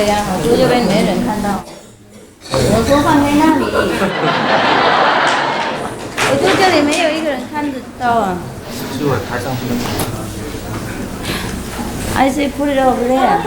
对呀，我住这边没人看到。我说放在那里，我住这里没有一个人看得到啊。是我抬上去的。I say put it over there.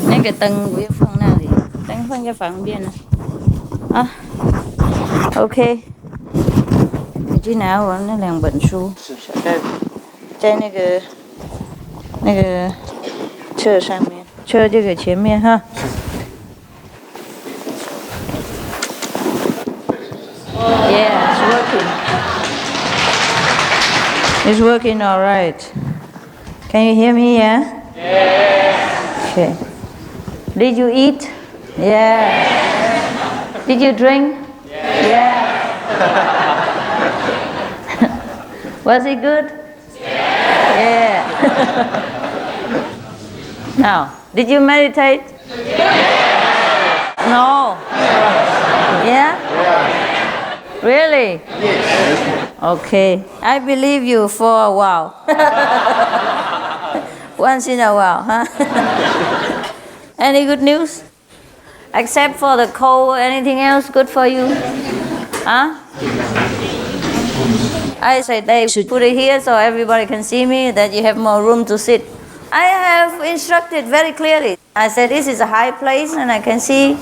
那个灯不要放那里，灯放在旁边了。啊 ，OK。你去拿我那2本书，在那个车上面，车这个前面哈。Yeah, it's working. It's working all right. Can you hear me? Yeah. Yes. Okay. Did you eat? Yeah. Did you drink? Yeah. Was it good? Yeah. Now, did you meditate? No. Yeah? Really? Yes. Okay. I believe you for a while. Once in a while, huh? Any good news? Except for the cold, anything else good for you? Huh? I said they should put it here so everybody can see me, that you have more room to sit. I have instructed very clearly. I said this is a high place and I can see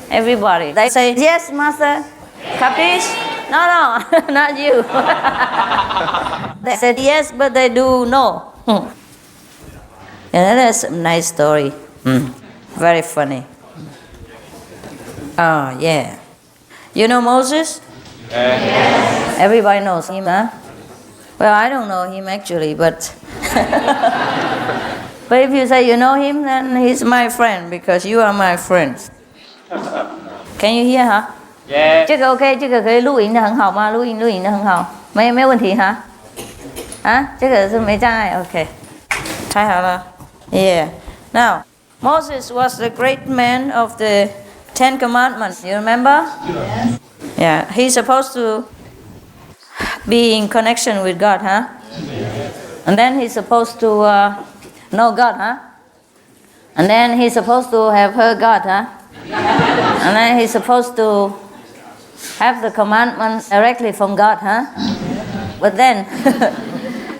everybody. They say, yes, master. Capiche? No, not you. They said yes, but they do no. Yeah, that's a nice story. Very funny. Oh, yeah. You know Moses? Yes. Everybody knows him, huh? Well, I don't know him actually, but... But if you say you know him, then he's my friend, because you are my friends. Can you hear, huh? Yes. 这个 OK， 这个可以录音的很好吗？录音的很好，没问题哈？啊，这个是没障碍 ，OK， 太好了 ，Yeah. Now, Moses was the great man of the 10 Commandments. You remember? Yes. Yeah, he's supposed to be in connection with God, huh? Yes. And then he's supposed to know God, huh? And then he's supposed to have heard God, huh? And then he's supposed to have the commandments directly from God, huh? But then,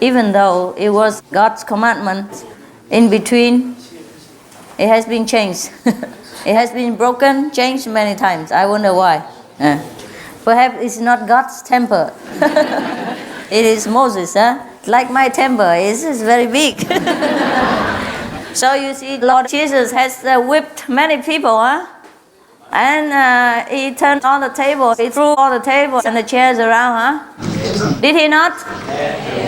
even though it was God's commandments, in between, it has been changed. It has been broken, changed many times. I wonder why. Perhaps it's not God's temper. It is Moses, huh? Like my temper, it's very big. So you see, Lord Jesus has whipped many people, huh? And he turned all the tables, he threw all the tables and the chairs around, huh? Did he not?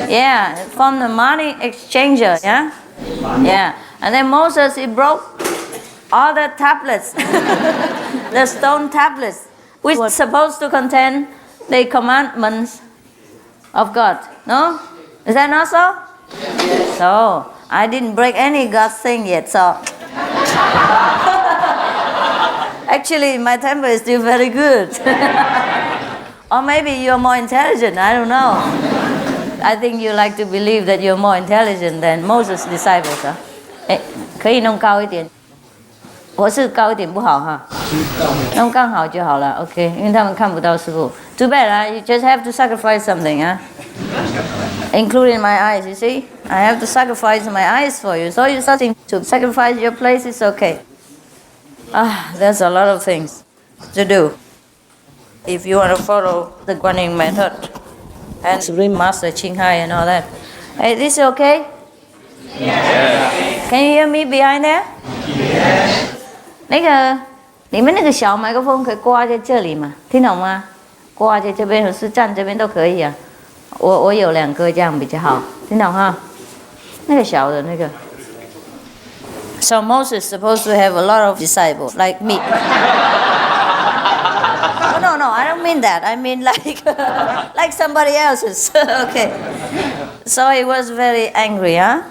Yeah, from the money exchanger, yeah? Yeah. And then Moses, he broke all the tablets, the stone tablets, which were supposed to contain the commandments of God. No? Is that not so? So, I didn't break any God's thing yet, so. Actually, my temper is still very good. Or maybe you're more intelligent, I don't know. I think you like to believe that you're more intelligent than Moses' disciples, huh? 可以弄高一点。我是高一点不好哈，弄刚好就好了 ，OK， 因为他们看不到师傅。Too bad, you just have to sacrifice something, huh? Including my eyes, you see? I have to sacrifice my eyes for you. So you're starting to sacrifice your place, it's okay. There's a lot of things to do. If you want to follow the Guanyin method and Supreme Master Qinghai and all that. Hey, this is okay? Yeah. Can you hear me behind there? Yes. 你们那个小麦克风可以挂在这里吗？听懂吗？挂在这边或是站这边都可以啊。我有2个这样比较好，听懂哈？那个小的那个。So Moses supposed to have a lot of disciples like me. No, I don't mean that. I mean like like somebody else's. Okay. So he was very angry, huh?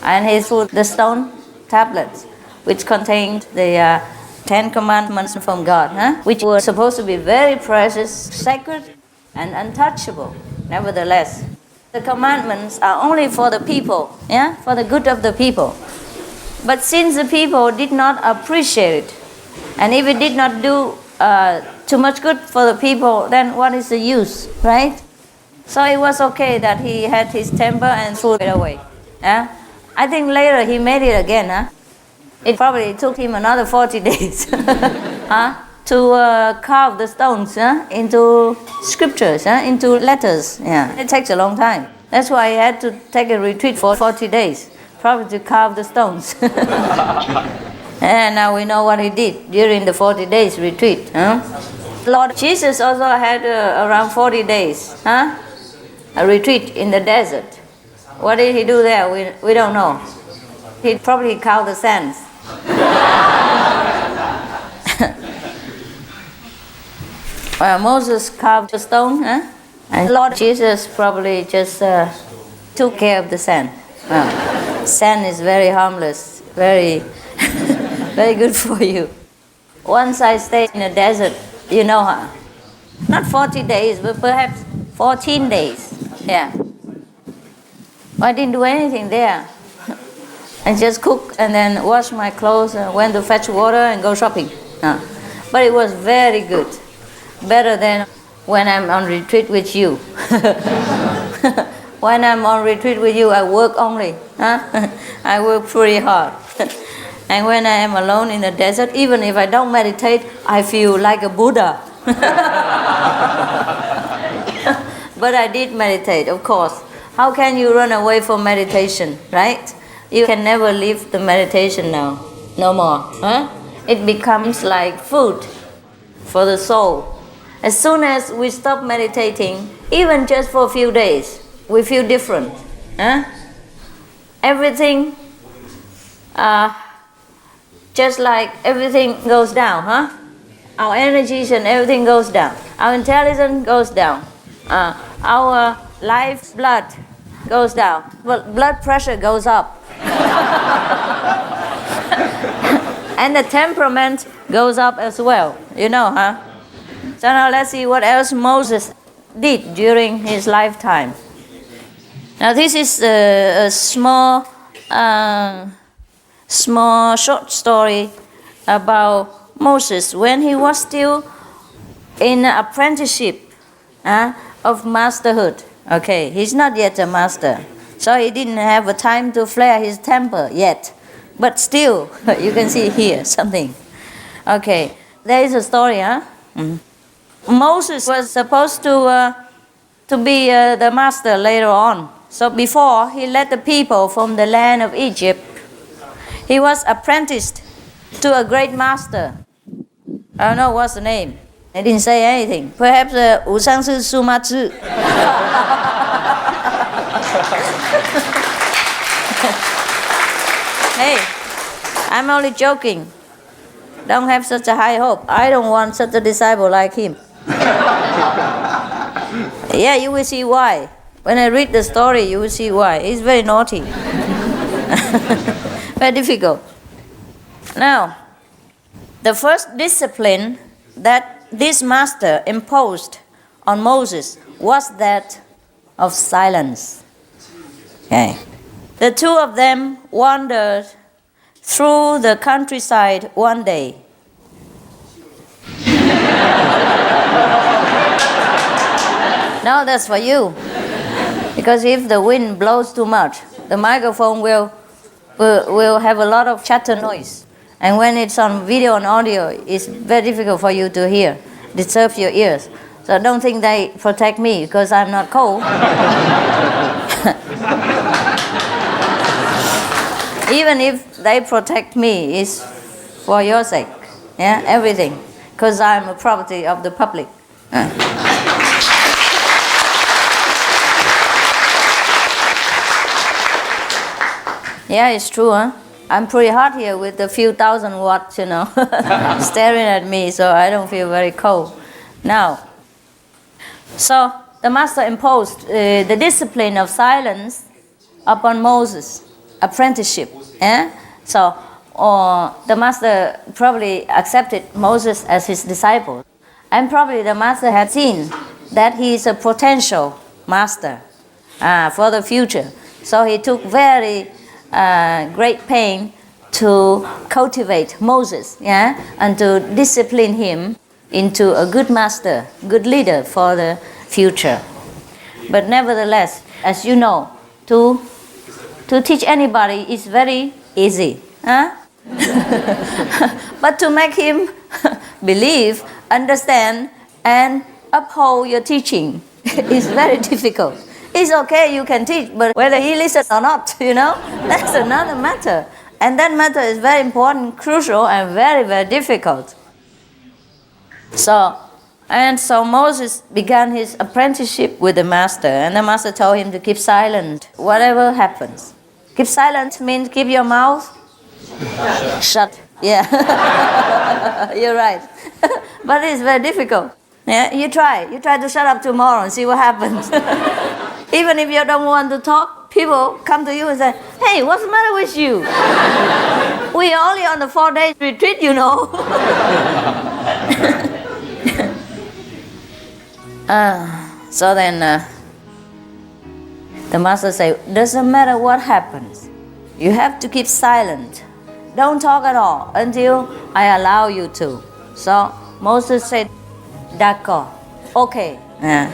And he threw the stone tablets, which contained the 10 commandments from God, which were supposed to be very precious, sacred, and untouchable. Nevertheless, the commandments are only for the people, for the good of the people. But since the people did not appreciate it, and if it did not do too much good for the people, then what is the use, right? So it was okay that he had his temper and threw it away. I think later he made it again. It probably took him another 40 days to carve the stones into scriptures, into letters. It takes a long time. That's why he had to take a retreat for 40 days, probably to carve the stones. And now we know what he did during the 40 days retreat. Lord Jesus also had around 40 days a retreat in the desert. What did he do there? We don't know. He probably carved the sands. Moses carved a stone, and Lord Jesus probably just took care of the sand. Sand is very harmless, very, very good for you. Once I stayed in a desert, not 40 days, but perhaps 14 days. I didn't do anything there. I just cook and then wash my clothes and went to fetch water and go shopping. But it was very good. Better than when I'm on retreat with you. When I'm on retreat with you, I work only. I work pretty hard. And when I am alone in the desert, even if I don't meditate, I feel like a Buddha. But I did meditate, of course. How can you run away from meditation, right? You can never leave the meditation now, no more. It becomes like food for the soul. As soon as we stop meditating, even just for a few days, we feel different. Everything, just like everything goes down. Our energies and everything goes down. Our intelligence goes down. Our life's blood goes down. But blood pressure goes up. And the temperament goes up as well, So now let's see what else Moses did during his lifetime. Now this is a small short story about Moses when he was still in apprenticeship of masterhood. Okay, he's not yet a master. So he didn't have a time to flare his temper yet. But still, you can see here something. Okay, there is a story, Moses was supposed to be the master later on. So before he led the people from the land of Egypt, he was apprenticed to a great master. I don't know what's the name. I didn't say anything. Perhaps 武上是苏马子. Hey, I'm only joking. Don't have such a high hope. I don't want such a disciple like him. Yeah, you will see why. When I read the story, you will see why. He's very naughty. Very difficult. Now, the first discipline that this master imposed on Moses was that of silence. Okay. The two of them wandered through the countryside one day. Now that's for you. Because if the wind blows too much, the microphone will have a lot of chatter noise. And when it's on video and audio, it's very difficult for you to hear. It disturbs your ears. So don't think they protect me because I'm not cold. Even if they protect me, it's for your sake. Yeah, everything. Because I'm a property of the public. Yeah, it's true, huh? I'm pretty hot here with a few thousand watts, staring at me, so I don't feel very cold. Now, so the master imposed the discipline of silence upon Moses, apprenticeship. Yeah? So the master probably accepted Moses as his disciple. And probably the master had seen that he is a potential master for the future. So he took very great pain to cultivate Moses, yeah, and to discipline him into a good master, good leader for the future. But nevertheless, as you know, to teach anybody is very easy, huh? But to make him believe, understand, and uphold your teaching is very difficult. It's okay, you can teach, but whether he listens or not, that's another matter. And that matter is very important, crucial, and very, very difficult. So Moses began his apprenticeship with the master, and the master told him to keep silent, whatever happens. Keep silent means keep your mouth shut. Yeah, you're right. But it's very difficult. Yeah, you try to shut up tomorrow and see what happens. Even if you don't want to talk, people come to you and say, "Hey, what's the matter with you? We are only on the 4-day retreat, So then the master said, doesn't matter what happens. You have to keep silent. Don't talk at all until I allow you to. So Moses said, d'accord, okay. Yeah.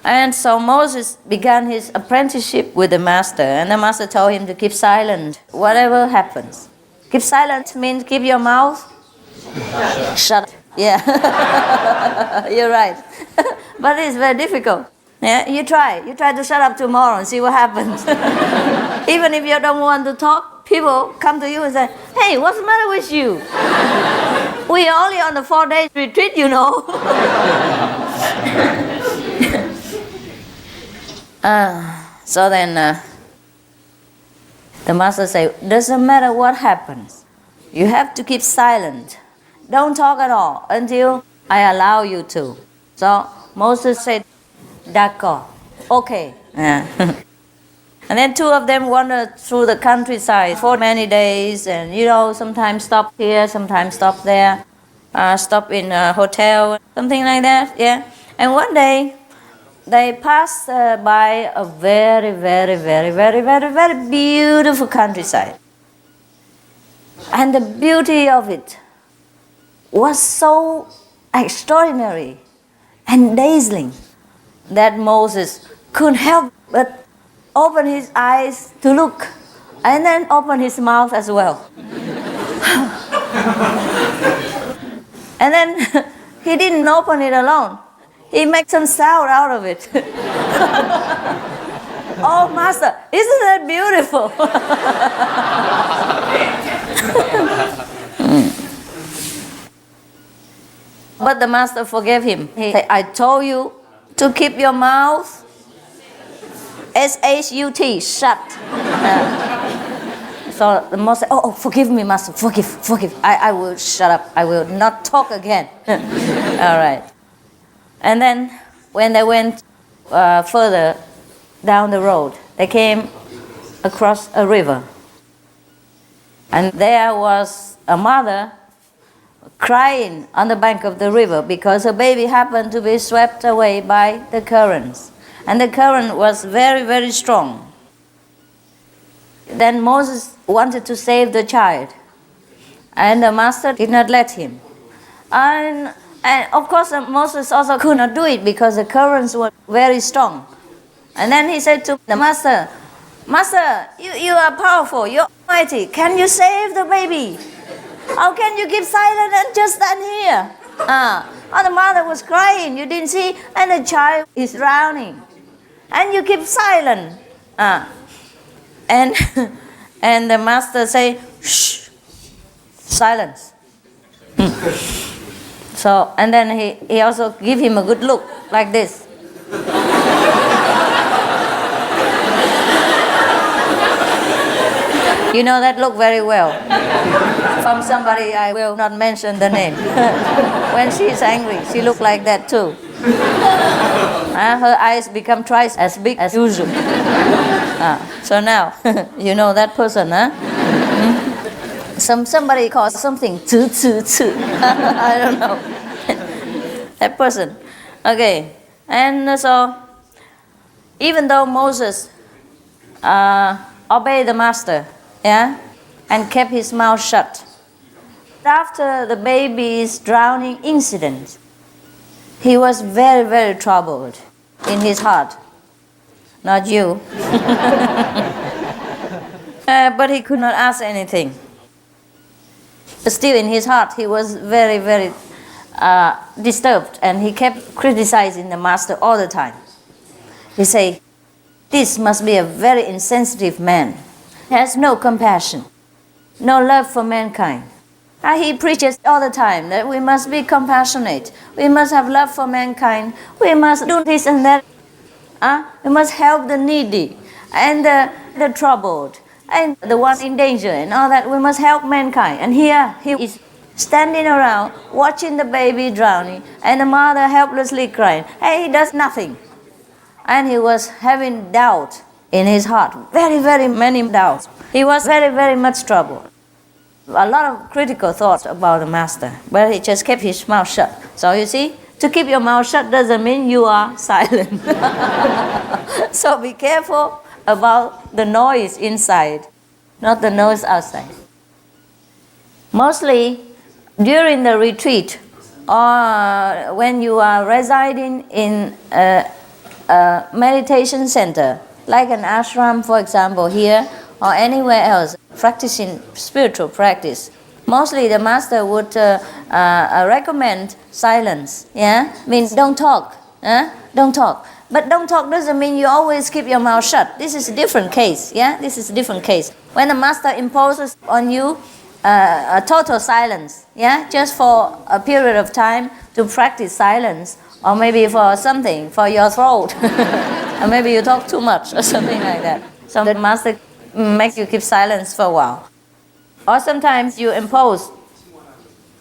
And so Moses began his apprenticeship with the master, and the master told him to keep silent, whatever happens. Keep silent means keep your mouth shut. Yeah, you're right. But it's very difficult. Yeah, you try to shut up tomorrow and see what happens. Even if you don't want to talk, people come to you and say, "Hey, what's the matter with you? We are only on the 4-day retreat, So then the master said, doesn't matter what happens. You have to keep silent. Don't talk at all until I allow you to. So Moses said, d'accord, okay. Yeah. And then two of them wandered through the countryside for many days, and sometimes stop here, sometimes stop there, stop in a hotel, something like that. Yeah. And one day they passed by a very, very, very, very, very, very beautiful countryside. And the beauty of it was so extraordinary and dazzling that Moses couldn't help but open his eyes to look and then open his mouth as well. And then he didn't open it alone. He made some sound out of it. Oh, Master, isn't that beautiful? But the Master forgave him. He said, I told you to keep your mouth S-H-U-T, shut. So the Master said, oh, forgive me, Master, forgive. I will shut up. I will not talk again. All right. And then when they went further down the road, they came across a river. And there was a mother crying on the bank of the river because her baby happened to be swept away by the currents. And the current was very, very strong. Then Moses wanted to save the child, and the Master did not let him. And And of course, Moses also could not do it because the currents were very strong. And then he said to the master, Master, you are powerful, you're mighty. Can you save the baby? How can you keep silent and just stand here? Oh, the mother was crying, you didn't see, and the child is drowning. And you keep silent. And and the master say, shh, silence. So, and then he also give him a good look, like this. You know that look very well. From somebody I will not mention the name. When she is angry, she look like that too. Her eyes become twice as big as usual. So now, you know that person, huh? Somebody calls something tzu tzu tzu. I don't know. That person. Okay. And so, even though Moses obeyed the master, yeah, and kept his mouth shut, after the baby's drowning incident, he was very, very troubled in his heart. Not you. But he could not ask anything. But still in his heart, he was very, very disturbed, and he kept criticizing the master all the time. He said, this must be a very insensitive man. He has no compassion, no love for mankind. He preaches all the time that we must be compassionate, we must have love for mankind, we must do this and that. We must help the needy and the troubled and the ones in danger and all that. We must help mankind. And here he is standing around watching the baby drowning and the mother helplessly crying. And he does nothing. And he was having doubt in his heart, very, very many doubts. He was very, very much troubled. A lot of critical thoughts about the master, but he just kept his mouth shut. So you see, to keep your mouth shut doesn't mean you are silent. So be careful about the noise inside, not the noise outside. Mostly during the retreat or when you are residing in a meditation center, like an ashram, for example, here or anywhere else, practicing spiritual practice, mostly the master would recommend silence. Yeah, means don't talk. Don't talk. But don't talk doesn't mean you always keep your mouth shut. This is a different case. Yeah, this is a different case. When the master imposes on you a total silence, yeah, just for a period of time to practice silence, or maybe for something, for your throat, or maybe you talk too much or something like that. So the master makes you keep silence for a while. Or sometimes you impose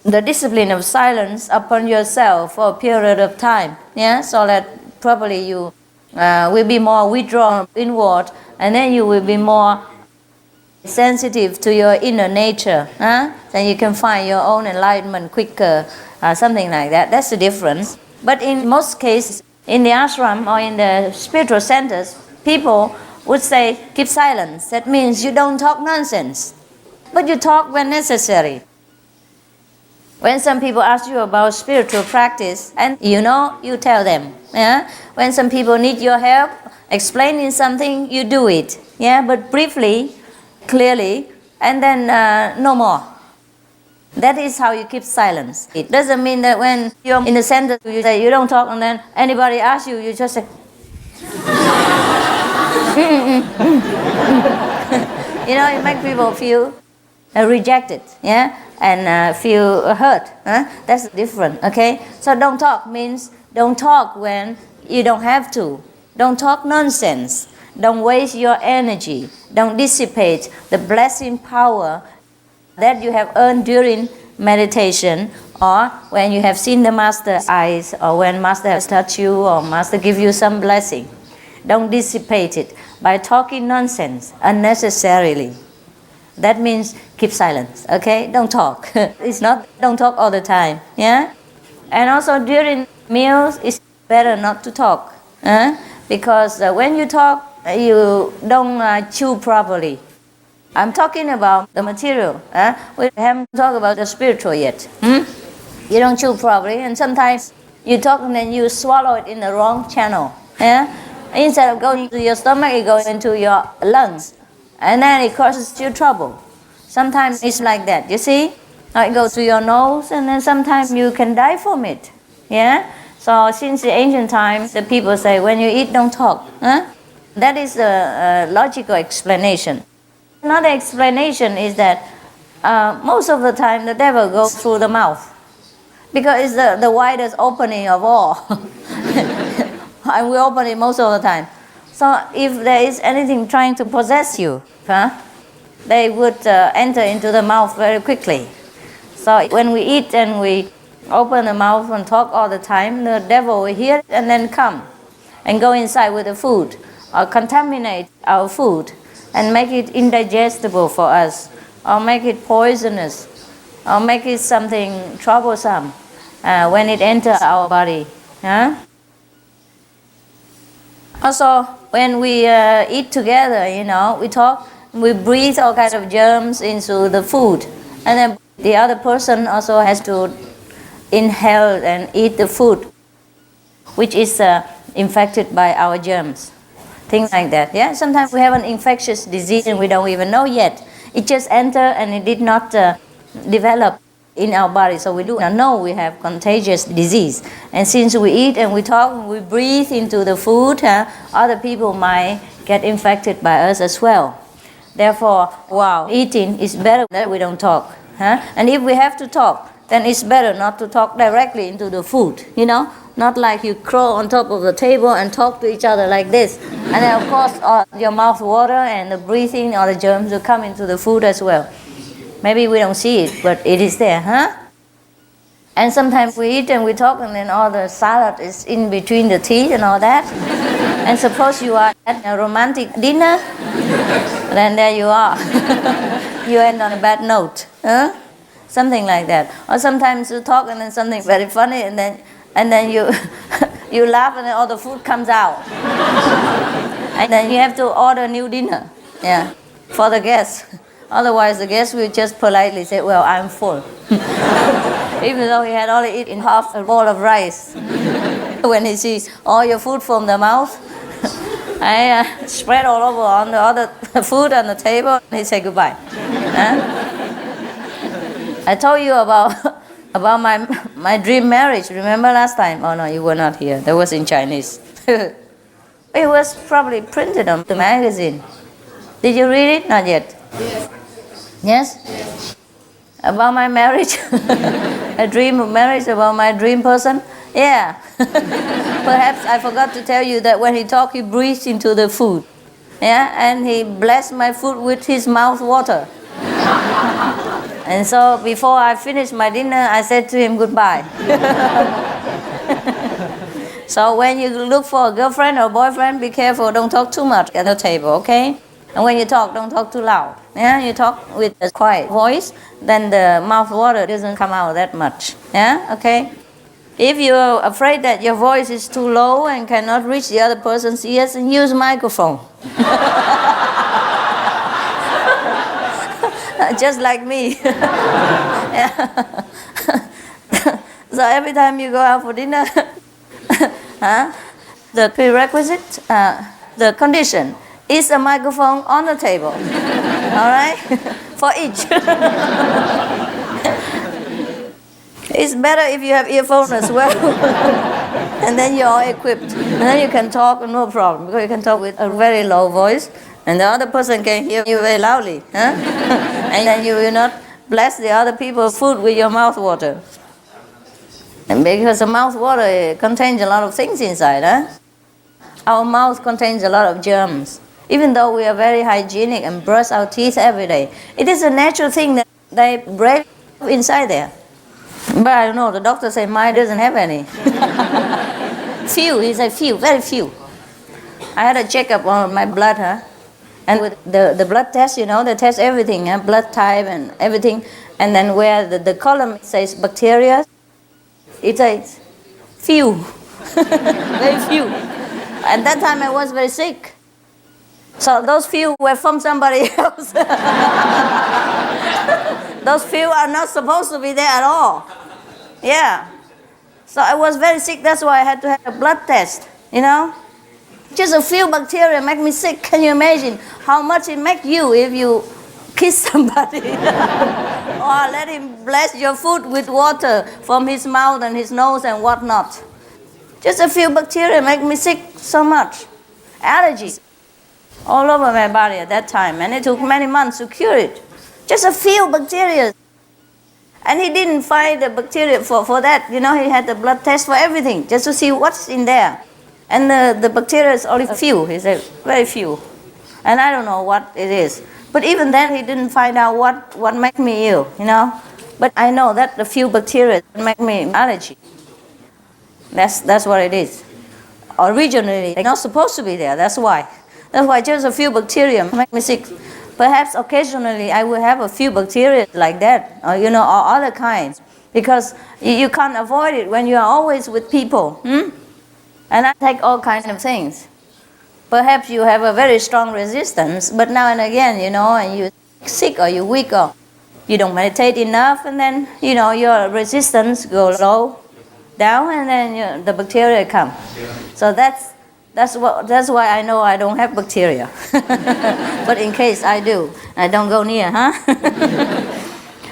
the discipline of silence upon yourself for a period of time, yeah, so that probably you will be more withdrawn inward, and then you will be more sensitive to your inner nature. Then you can find your own enlightenment quicker, something like that. That's the difference. But in most cases, in the ashram or in the spiritual centers, people would say, keep silence. That means you don't talk nonsense, but you talk when necessary. When some people ask you about spiritual practice, and you know, you tell them. Yeah? When some people need your help explaining something, you do it. Yeah? But briefly, clearly, and then no more. That is how you keep silence. It doesn't mean that when you're in the center, you say you don't talk, and then anybody asks you, you just say, you know, it makes people feel rejected, yeah, and feel hurt. That's different, okay? So don't talk means don't talk when you don't have to. Don't talk nonsense. Don't waste your energy. Don't dissipate the blessing power that you have earned during meditation, or when you have seen the master's eyes, or when master has touched you, or master give you some blessing. Don't dissipate it by talking nonsense unnecessarily. That means keep silence, okay? Don't talk. It's not, don't talk all the time, yeah? And also during meals, it's better not to talk, because when you talk, you don't chew properly. I'm talking about the material. We haven't talked about the spiritual yet. You don't chew properly, and sometimes you talk and then you swallow it in the wrong channel. Yeah? Instead of going to your stomach, it goes into your lungs, and then it causes you trouble. Sometimes it's like that, you see? It goes to your nose, and then sometimes you can die from it. Yeah? So since the ancient times, the people say, when you eat, don't talk. Huh? That is a logical explanation. Another explanation is that most of the time the devil goes through the mouth, because it's the widest opening of all. And we open it most of the time. So if there is anything trying to possess you, they would enter into the mouth very quickly. So when we eat and we open the mouth and talk all the time, the devil will hear it and then come and go inside with the food, or contaminate our food and make it indigestible for us, or make it poisonous, or make it something troublesome when it enters our body. Also, when we eat together, we talk, we breathe all kinds of germs into the food, and then the other person also has to inhale and eat the food, which is infected by our germs. Things like that. Yeah. Sometimes we have an infectious disease and we don't even know yet. It just entered and it did not develop in our body, so we do not know we have contagious disease. And since we eat and we talk and we breathe into the food, other people might get infected by us as well. Therefore, while eating, it's better that we don't talk. And if we have to talk, then it's better not to talk directly into the food, not like you crawl on top of the table and talk to each other like this. And then of course your mouth water and the breathing or the germs will come into the food as well. Maybe we don't see it, but it is there, And sometimes we eat and we talk and then all the salad is in between the teeth and all that. And suppose you are at a romantic dinner, then there you are. You end on a bad note, Something like that. Or sometimes you talk and then something very funny and then you you laugh and then all the food comes out. And then you have to order new dinner, for the guests. Otherwise the guest will just politely say, well, I'm full. Even though he had only eaten half a bowl of rice. When he sees all your food from the mouth, I spread all over on the other food on the table, and he said goodbye. I told you about my dream marriage, remember last time? Oh no, you were not here. That was in Chinese. It was probably printed on the magazine. Did you read it? Not yet. Yes? About my marriage? A dream of marriage, about my dream person? Yeah. Perhaps I forgot to tell you that when he talked, he breathed into the food. And he blessed my food with his mouth water. And so before I finished my dinner, I said to him goodbye. So when you look for a girlfriend or boyfriend, be careful, don't talk too much at the table, okay? And when you talk, don't talk too loud. You talk with a quiet voice, then the mouth water doesn't come out that much. Okay? If you're afraid that your voice is too low and cannot reach the other person's ears, then use microphone. Just like me. So every time you go out for dinner, the prerequisite, the condition, is a microphone on the table. All right? For each. It's better if you have earphones as well. And then you're all equipped. And then you can talk, no problem, because you can talk with a very low voice, and the other person can hear you very loudly. And then you will not bless the other people's food with your mouth water. And because the mouth water contains a lot of things inside. Our mouth contains a lot of germs. Even though we are very hygienic and brush our teeth every day, it is a natural thing that they break inside there. But I don't know, the doctor said mine doesn't have any. Few, he said few, very few. I had a checkup on my blood, and with the blood test, they test everything, blood type and everything. And then where the column says bacteria, it says few, very few. At that time I was very sick. So those few were from somebody else. Those few are not supposed to be there at all. Yeah. So I was very sick. That's why I had to have a blood test, you know. Just a few bacteria make me sick. Can you imagine how much it make you if you kiss somebody? Or let him bless your food with water from his mouth and his nose and whatnot. Just a few bacteria make me sick so much. Allergies all over my body at that time. And it took many months to cure it. Just a few bacteria. And he didn't find the bacteria for that. You know, he had the blood test for everything, just to see what's in there. And the bacteria is only few. He said, very few. And I don't know what it is. But even then, he didn't find out what made me ill, you know. But I know that the few bacteria make me allergy. That's what it is. Originally, they're not supposed to be there. That's why. That's why just a few bacteria make me sick. Perhaps occasionally I will have a few bacteria like that, or, you know, or other kinds. Because you can't avoid it when you are always with people. And I take all kinds of things. Perhaps you have a very strong resistance, but now and again, you know, and you're sick or you're weak or you don't meditate enough, and then, you know, your resistance goes low, down, and then the bacteria come. So that's why I know I don't have bacteria. But in case I do, I don't go near, huh?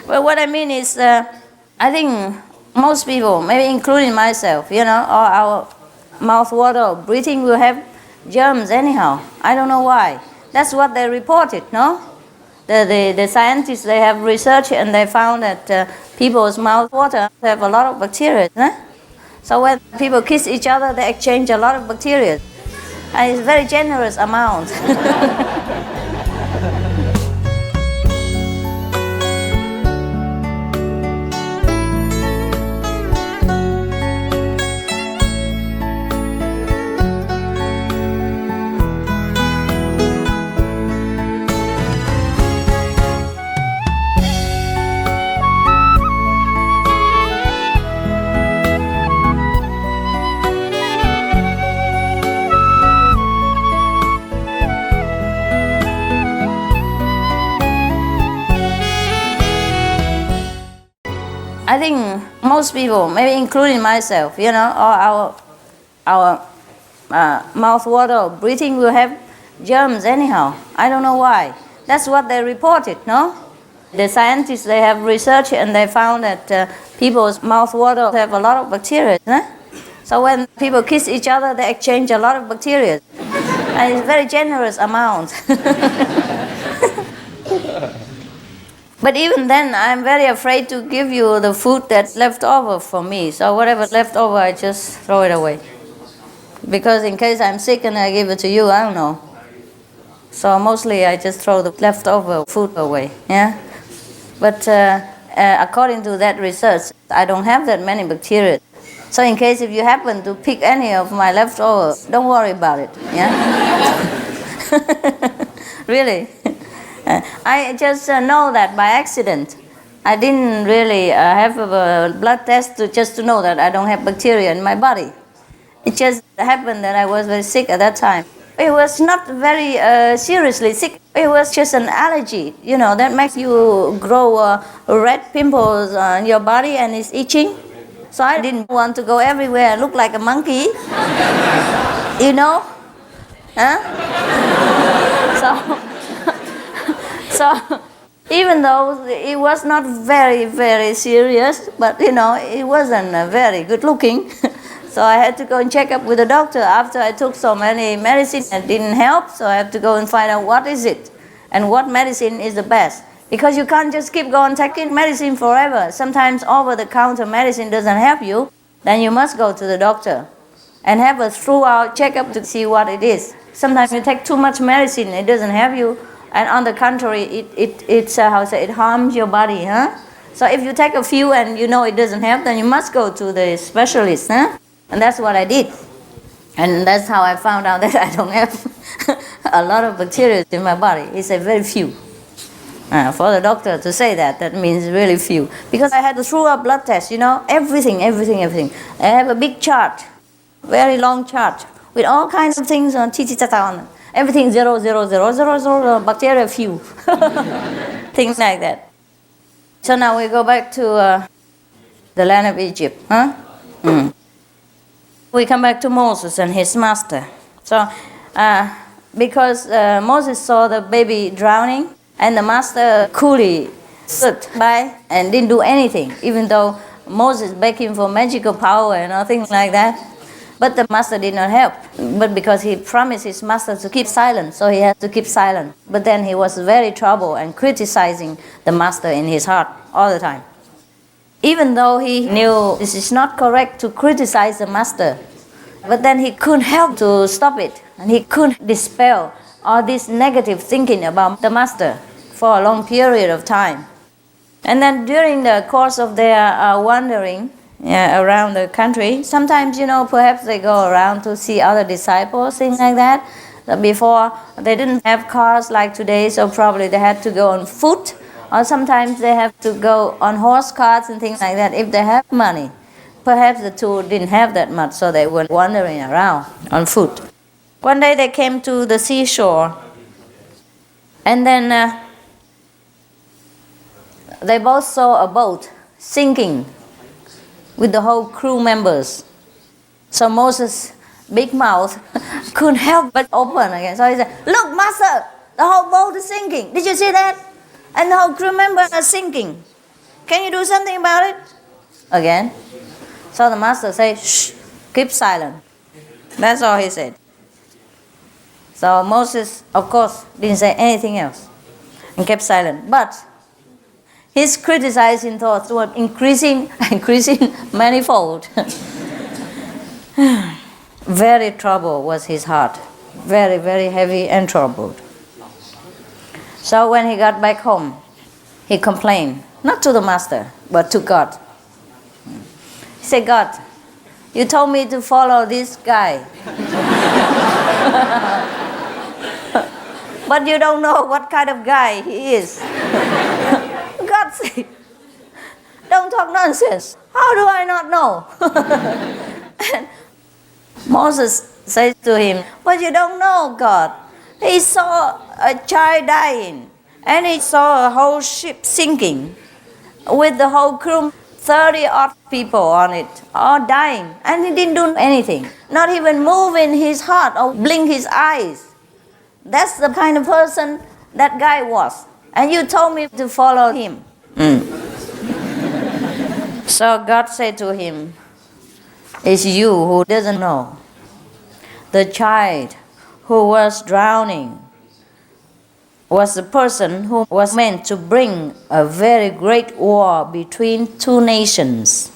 But what I mean is, I think most people, maybe including myself, you know, or our mouth water, breathing will have germs anyhow. I don't know why. That's what they reported, no? The scientists, they have researched and they found that people's mouth water have a lot of bacteria. Huh? So when people kiss each other, they exchange a lot of bacteria. And it's a very generous amount. I think most people, maybe including myself, you know, or our mouth water, breathing will have germs anyhow. I don't know why. That's what they reported, no? The scientists, they have researched and they found that people's mouth water have a lot of bacteria. Huh? So when people kiss each other, they exchange a lot of bacteria. And it's a very generous amount. But even then, I'm very afraid to give you the food that's left over for me. So whatever's left over, I just throw it away. Because in case I'm sick and I give it to you, I don't know. So mostly I just throw the leftover food away, yeah? But according to that research, I don't have that many bacteria. So in case if you happen to pick any of my leftover, don't worry about it, yeah? Really. I just know that by accident. I didn't really have a blood test just to know that I don't have bacteria in my body. It just happened that I was very sick at that time. It was not very seriously sick. It was just an allergy, you know, that makes you grow red pimples on your body and it's itching. So I didn't want to go everywhere and look like a monkey, you know? Huh? So even though it was not very, very serious, but, you know, it wasn't very good looking. So I had to go and check up with the doctor after I took so many medicines and it didn't help. So I have to go and find out what is it and what medicine is the best. Because you can't just keep going taking medicine forever. Sometimes over-the-counter medicine doesn't help you. Then you must go to the doctor and have a thorough checkup to see what it is. Sometimes you take too much medicine, it doesn't help you. And on the contrary, it harms your body, huh? So if you take a few and you know it doesn't help, then you must go to the specialist, huh? And that's what I did. And that's how I found out that I don't have a lot of bacteria in my body. It's a very few. For the doctor to say that means really few. Because I had to throw a blood test, you know, everything. I have a big chart, very long chart, with all kinds of things on on. Everything 0, 0, 0, 0, 0, bacteria few. Things like that. So now we go back to the land of Egypt. Huh? We come back to Moses and his master. So, because Moses saw the baby drowning, and the master coolly stood by and didn't do anything, even though Moses begged him for magical power and all things like that. But the master did not help. But because he promised his master to keep silent, so he had to keep silent. But then he was very troubled and criticizing the master in his heart all the time. Even though he knew this is not correct to criticize the master, but then he couldn't help to stop it. And he couldn't dispel all this negative thinking about the master for a long period of time. And then during the course of their wandering around the country, sometimes, perhaps they go around to see other disciples, things like that. Before, they didn't have cars like today, so probably they had to go on foot. Or sometimes they have to go on horse carts and things like that if they have money. Perhaps the two didn't have that much, so they were wandering around on foot. One day they came to the seashore, and then they both saw a boat sinking with the whole crew members. So Moses' big mouth couldn't help but open again. So he said, "Look, master, the whole boat is sinking. Did you see that? And the whole crew members are sinking. Can you do something about it?" Again. So the master said, "Shh, keep silent." That's all he said. So Moses, of course, didn't say anything else and kept silent. But his criticizing thoughts were increasing manifold. Very troubled was his heart. Very, very heavy and troubled. So when he got back home, he complained, not to the master, but to God. He said, "God, you told me to follow this guy. But you don't know what kind of guy he is." God said, "Don't talk nonsense. How do I not know?" And Moses says to him, "But you don't know, God. He saw a child dying, and he saw a whole ship sinking with the whole crew, 30-odd people on it, all dying, and he didn't do anything, not even moving his heart or blink his eyes. That's the kind of person that guy was. And you told me to follow him." So God said to him, "It's you who doesn't know. The child who was drowning was the person who was meant to bring a very great war between two nations,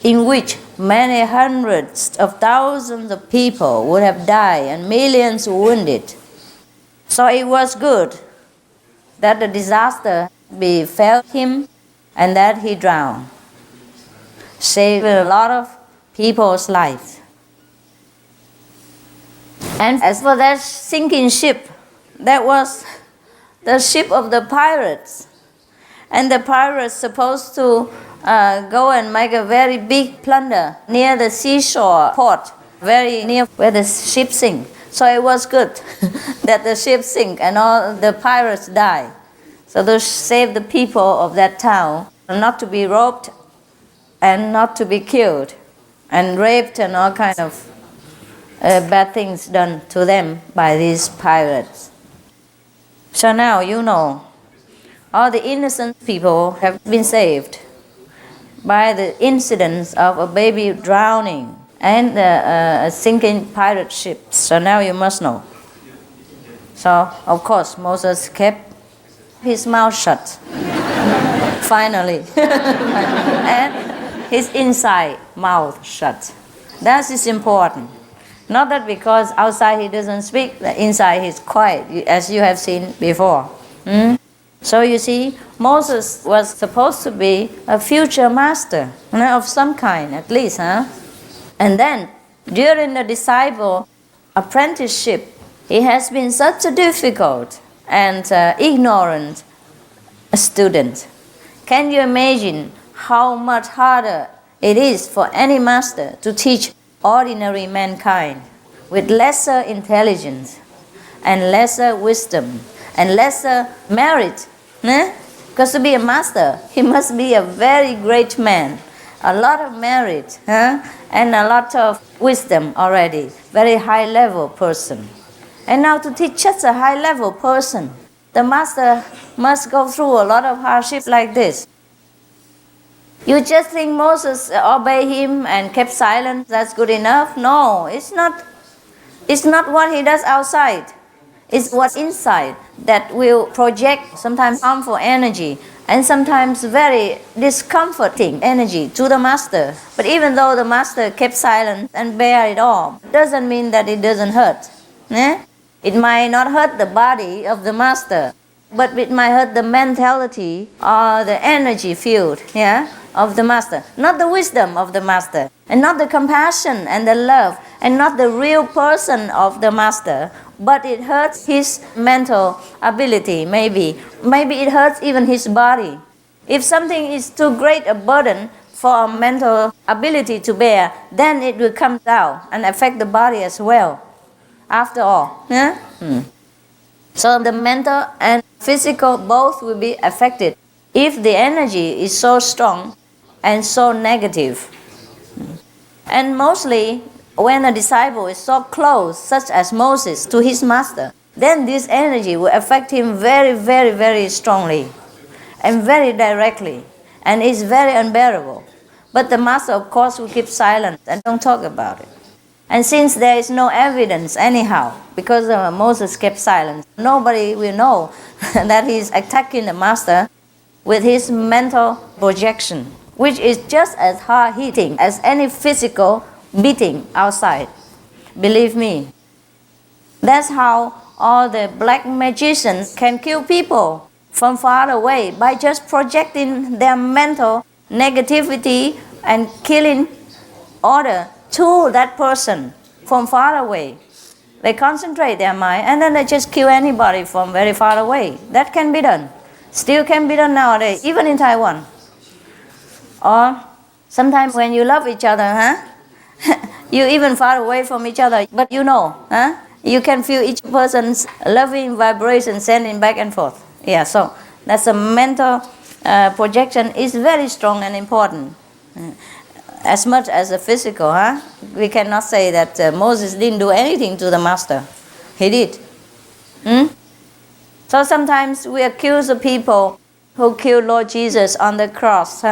in which many hundreds of thousands of people would have died and millions wounded. So it was good that the disaster befell him and that he drowned, saving a lot of people's lives. And as for that sinking ship, that was the ship of the pirates. And the pirates supposed to go and make a very big plunder near the seashore port, very near where the ship sank. So it was good that the ship sank and all the pirates died. So to save the people of that town, not to be robbed and not to be killed and raped and all kinds of bad things done to them by these pirates. So now you know all the innocent people have been saved by the incidents of a baby drowning and a sinking pirate ship. So now you must know. So, of course, Moses kept his mouth shut, finally, and his inside mouth shut. That is important. Not that because outside he doesn't speak, that inside he's quiet, as you have seen before. So you see, Moses was supposed to be a future master, of some kind at least. And then, during the disciple apprenticeship, he has been such a difficult and ignorant student. Can you imagine how much harder it is for any master to teach ordinary mankind with lesser intelligence and lesser wisdom and lesser merit? Because to be a master, he must be a very great man, a lot of merit, and a lot of wisdom already. Very high level person. And now to teach such a high level person, the master must go through a lot of hardship like this. You just think Moses obeyed him and kept silent, that's good enough? No, it's not. It's not what he does outside. It's what's inside that will project sometimes harmful energy and sometimes very discomforting energy to the master. But even though the master kept silent and bear it all, doesn't mean that it doesn't hurt. It might not hurt the body of the master, but it might hurt the mentality or the energy field of the master. Not the wisdom of the master, and not the compassion and the love, and not the real person of the master, but it hurts his mental ability, maybe. Maybe it hurts even his body. If something is too great a burden for a mental ability to bear, then it will come down and affect the body as well, after all. So the mental and physical both will be affected if the energy is so strong and so negative. And mostly, when a disciple is so close, such as Moses, to his master, then this energy will affect him very, very, very strongly and very directly, and is very unbearable. But the master, of course, will keep silent and don't talk about it. And since there is no evidence anyhow, because Moses kept silent, nobody will know that he is attacking the master with his mental projection, which is just as hard-hitting as any physical beating outside. Believe me. That's how all the black magicians can kill people from far away, by just projecting their mental negativity and killing order to that person from far away. They concentrate their mind and then they just kill anybody from very far away. That can be done. Still can be done nowadays, even in Taiwan. Or sometimes when you love each other, you even far away from each other, but you know, you can feel each person's loving vibration sending back and forth. Yeah, so that's a mental projection is very strong and important. As much as the physical, we cannot say that Moses didn't do anything to the master. He did. So sometimes we accuse the people who killed Lord Jesus on the cross,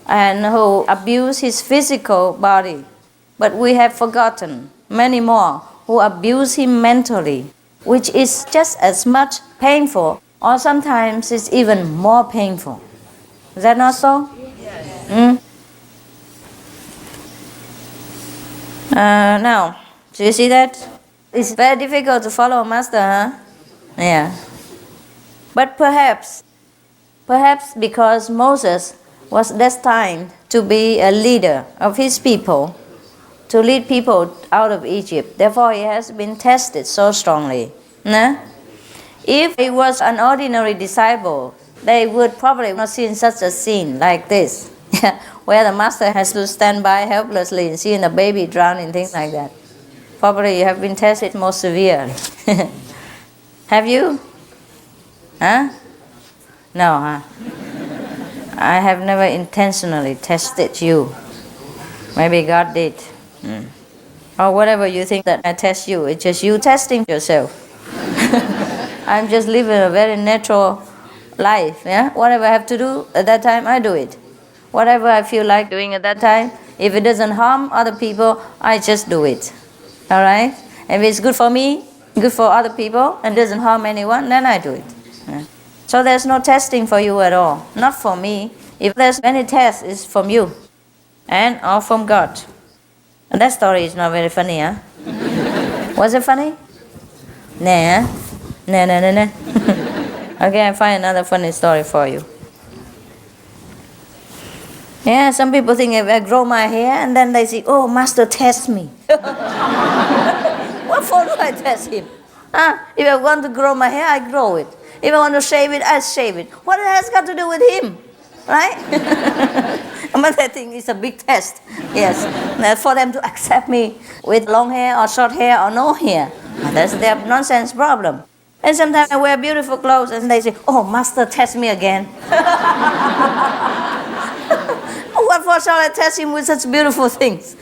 and who abuse his physical body. But we have forgotten many more who abuse him mentally, which is just as much painful, or sometimes it's even more painful. Is that not so? Yes. Now, do you see that? It's very difficult to follow a master, Yeah. But perhaps because Moses was destined to be a leader of his people, to lead people out of Egypt, therefore he has been tested so strongly. If he was an ordinary disciple, they would probably not seen such a scene like this, where the master has to stand by helplessly and seeing a baby drowning, things like that. Probably you have been tested more severely. Have you? No, I have never intentionally tested you. Maybe God did. Or whatever you think that I test you, it's just you testing yourself. I'm just living a very natural life. Whatever I have to do at that time, I do it. Whatever I feel like doing at that time, if it doesn't harm other people, I just do it. All right? If it's good for me, good for other people, and doesn't harm anyone, then I do it. So there's no testing for you at all. Not for me. If there's any test, it's from you and or from God. And that story is not very funny, Was it funny? Nah. No. Okay, I find another funny story for you. Yeah, some people think if I grow my hair and then they say, oh, master test me. What for do I test him? If I want to grow my hair, I grow it. If I want to shave it, I shave it. What it has got to do with him? Right? But I think it's a big test. Yes. For them to accept me with long hair or short hair or no hair. That's their nonsense problem. And sometimes I wear beautiful clothes and they say, oh, master, test me again. What What for shall I test him with such beautiful things?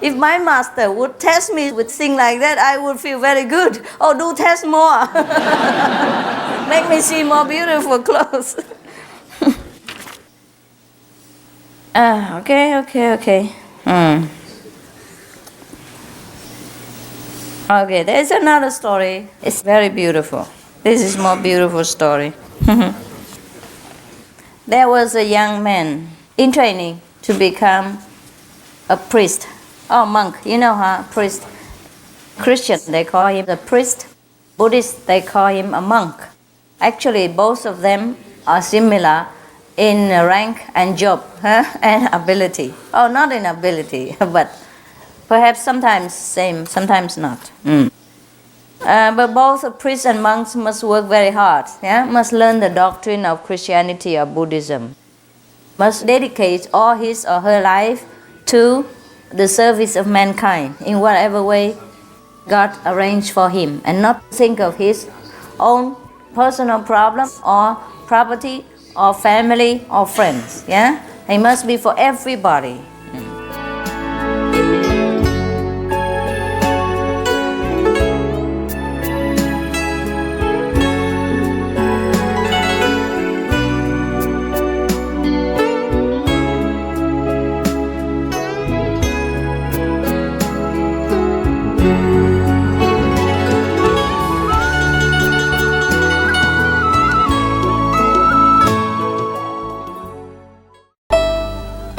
If my master would test me with things like that, I would feel very good. Oh, do test more. Make me see more beautiful clothes. Okay. Okay, there's another story. It's very beautiful. This is more beautiful story. There was a young man in training to become a priest or monk. You know, priest. Christian, they call him a priest. Buddhist, they call him a monk. Actually, both of them are similar in rank and job and ability. Oh, not in ability, but perhaps sometimes same, sometimes not. But both priests and monks must work very hard, must learn the doctrine of Christianity or Buddhism, must dedicate all his or her life to the service of mankind in whatever way God arranged for him, and not think of his own personal problem or property or family or friends. He must be for everybody.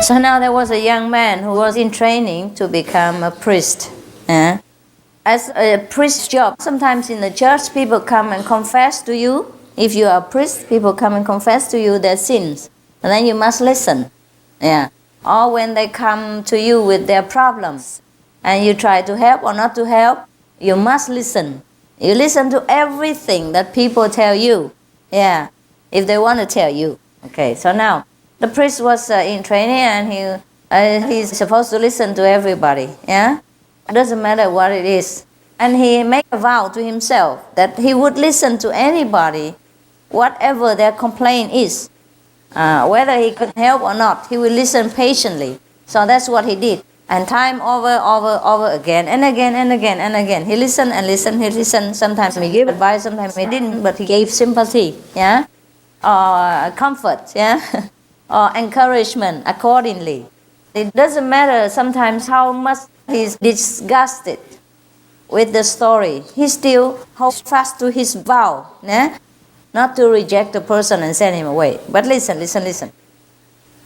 So now there was a young man who was in training to become a priest. As a priest's job, sometimes in the church people come and confess to you. If you are a priest, people come and confess to you their sins. And then you must listen. Or when they come to you with their problems and you try to help or not to help, you must listen. You listen to everything that people tell you. If they want to tell you. Okay, so now the priest was in training and he's supposed to listen to everybody. It doesn't matter what it is. And he made a vow to himself that he would listen to anybody, whatever their complaint is. Whether he could help or not, he would listen patiently. So that's what he did. And time over again and again. He listened and listened, he listened. Sometimes he gave advice, sometimes he didn't, but he gave sympathy, or comfort, or encouragement accordingly. It doesn't matter sometimes how much he's disgusted with the story. He still holds fast to his vow, not to reject the person and send him away. But listen.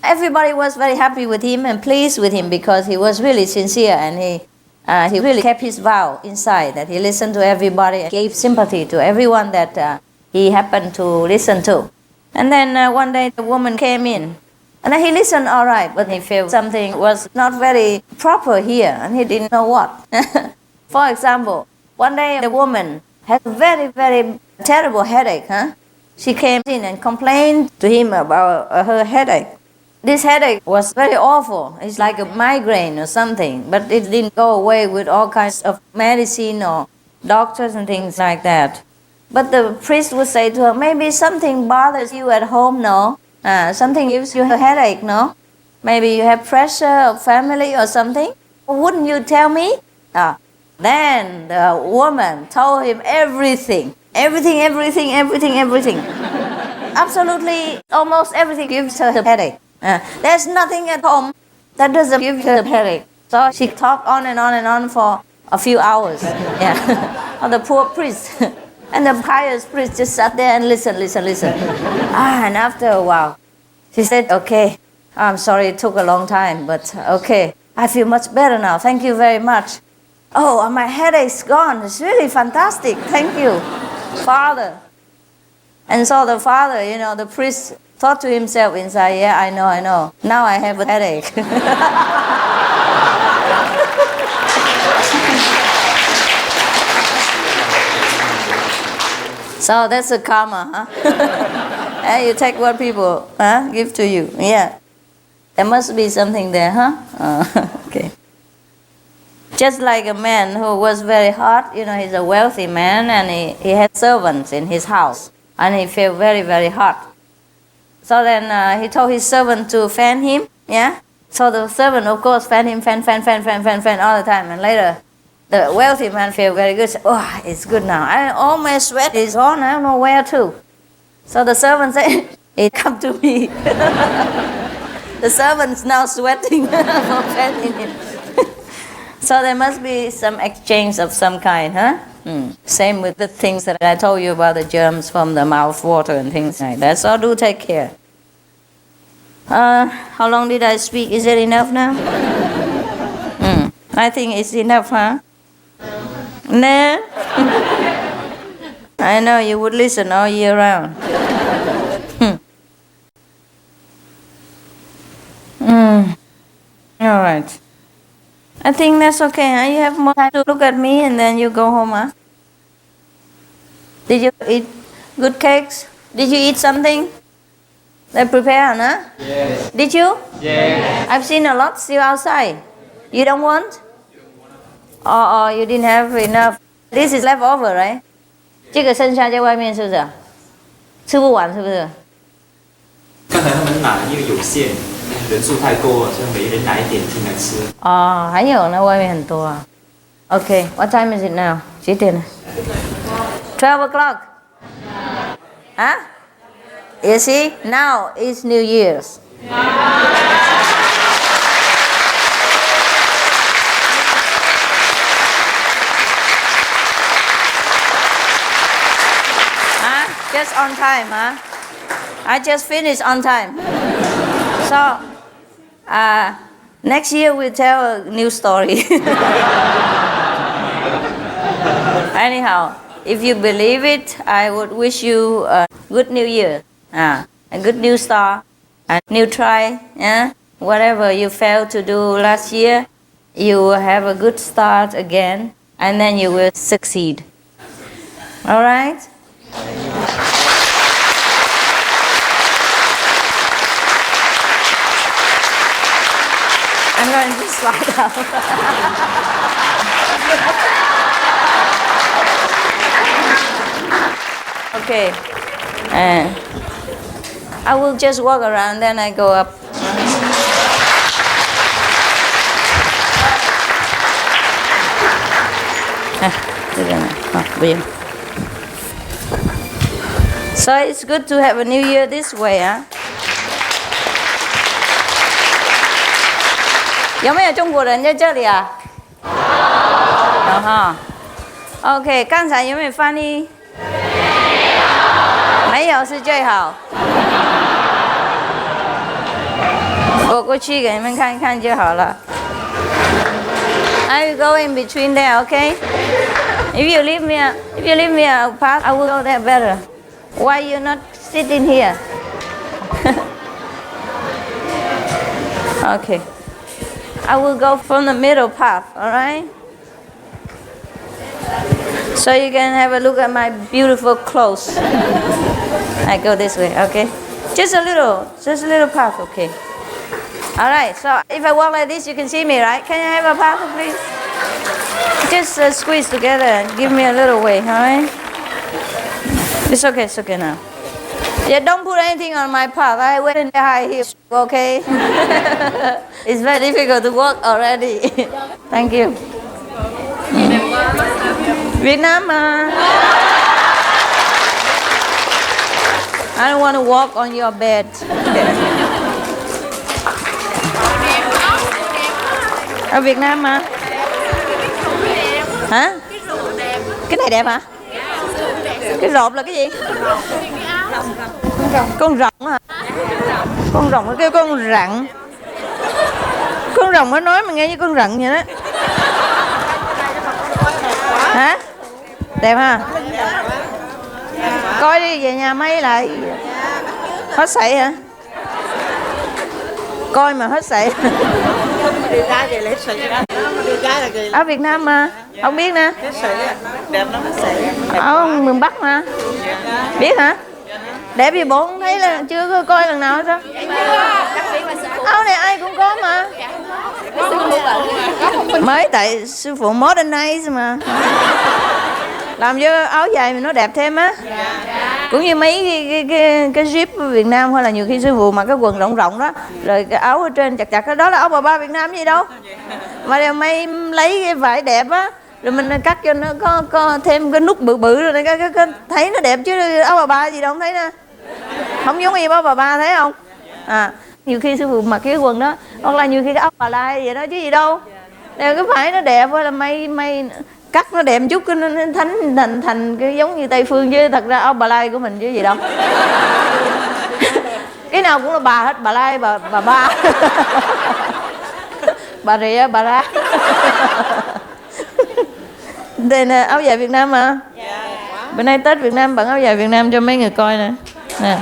Everybody was very happy with him and pleased with him because he was really sincere and he really kept his vow inside, that he listened to everybody and gave sympathy to everyone that he happened to listen to. And then one day the woman came in and then he listened all right, but he felt something was not very proper here and he didn't know what. For example, one day the woman had a very, very terrible headache. She came in and complained to him about her headache. This headache was very awful. It's like a migraine or something, but it didn't go away with all kinds of medicine or doctors and things like that. But the priest would say to her, maybe something bothers you at home, no? Something gives you a headache, no? Maybe you have pressure of family or something? Wouldn't you tell me? Then the woman told him everything. Absolutely, almost everything gives her a headache. There's nothing at home that doesn't give her a headache. So she talked on and on for a few hours. And the poor priest and the pious priest just sat there and listened. And after a while, she said, okay, I'm sorry it took a long time, but okay, I feel much better now. Thank you very much. Oh, my headache's gone. It's really fantastic. Thank you, Father. And so the father, the priest thought to himself inside, I know. Now I have a headache. So that's a karma, You take what people give to you. There must be something there, Okay. Just like a man who was very hot, he's a wealthy man and he had servants in his house. And he felt very, very hot. So then he told his servant to fan him, So the servant, of course, fan all the time. And later, the wealthy man feel very good. Say, oh, it's good now. All my sweat is on. I don't know where to. So the servant said, it come to me. The servant's now sweating from fanning him. So there must be some exchange of some kind, huh? Same with the things that I told you about the germs from the mouth water and things like that. So do take care. How long did I speak? Is it enough now? I think it's enough, huh? No? I know you would listen all year round. All right. I think that's okay, huh? You have more time to look at me and then you go home, huh? Did you eat good cakes? Did you eat something? They prepare, huh? Yes. Did you? Yes. I've seen a lot still outside. You don't want? Or you didn't have enough. This is leftover, right? 这个剩下在外面是不是？吃不完是不是？刚才他们拿因为有限，人数太多了，所以每人拿一点进来吃。哦，还有呢，外面很多啊。Okay, what time is it now? 几点了？12 o'clock. Huh? You see, now is New Year's. Just on time, huh? I just finished on time. So, next year we'll tell a new story. Anyhow, if you believe it, I would wish you a good New Year, a good new start, a new try. Yeah? Whatever you failed to do last year, you will have a good start again, and then you will succeed. All right? I'm going to slide out. Okay. I will just walk around, then I go up. So it's good to have a new year this way, huh? 有没有中国人在这里啊？有哈。OK， 刚才有没有翻译？没有是最好。我过去给你们看一看就好了。I will go in between there, okay? If you leave me a path, I will go there better. Why you not sitting here? Okay. I will go from the middle path, all right? So you can have a look at my beautiful clothes. I go this way, okay? Just a little path, okay? All right, so if I walk like this, you can see me, right? Can I have a path, please? Just squeeze together and give me a little way, all right? It's okay now. Yeah, don't put anything on my path. I went in the high heels, okay? It's very difficult to walk already. Thank you. Việt Nam mà. I don't want to walk on your bed. Ở Việt Nam mà. Hả? Cái này đẹp hả? Cái rộp là cái gì? Con rồng hả? Con rồng nó kêu con rặn. Con rồng nó nói mà nghe như con rận vậy đó. Hả? Đẹp ha? Coi đi, về nhà may lại. Hết sậy hả? Coi mà hết sậy. Ở Việt Nam mà, ông biết nè. Ở miền Bắc mà. Biết hả? Đẹp gì bộ không thấy là chưa có coi lần nào hết á. Áo này ai cũng có mà. Mới tại sư phụ modernize mà. Làm cho áo dài mình nó đẹp thêm á. Cũng như mấy cái zip Việt Nam, hay là nhiều khi sư phụ mặc cái quần rộng rộng đó, rồi cái áo ở trên chặt chặt, cái đó là áo bà Việt Nam gì đâu. Mà mày lấy cái vải đẹp á, rồi mình cắt cho nó có thêm cái nút bự bự rồi cái thấy nó đẹp chứ áo bà gì đâu không thấy nè. Không giống như áo bà thấy không? Nhiều khi sư phụ mặc cái quần đó, hoặc là nhiều khi cái áo bà lai vậy đó chứ gì đâu. Đeo cái vải nó đẹp, hay là mày cắt nó đẹp chút, nó thành cái giống như Tây phương, chứ thật ra áo bà lai của mình chứ gì đâu. Cái nào cũng là bà hết, bà lai, bà ba, bà rịa, bà ra. Đây nè, áo dài Việt Nam mà. Bữa nay Tết Việt Nam bận áo dài Việt Nam cho mấy người coi nè. Nè.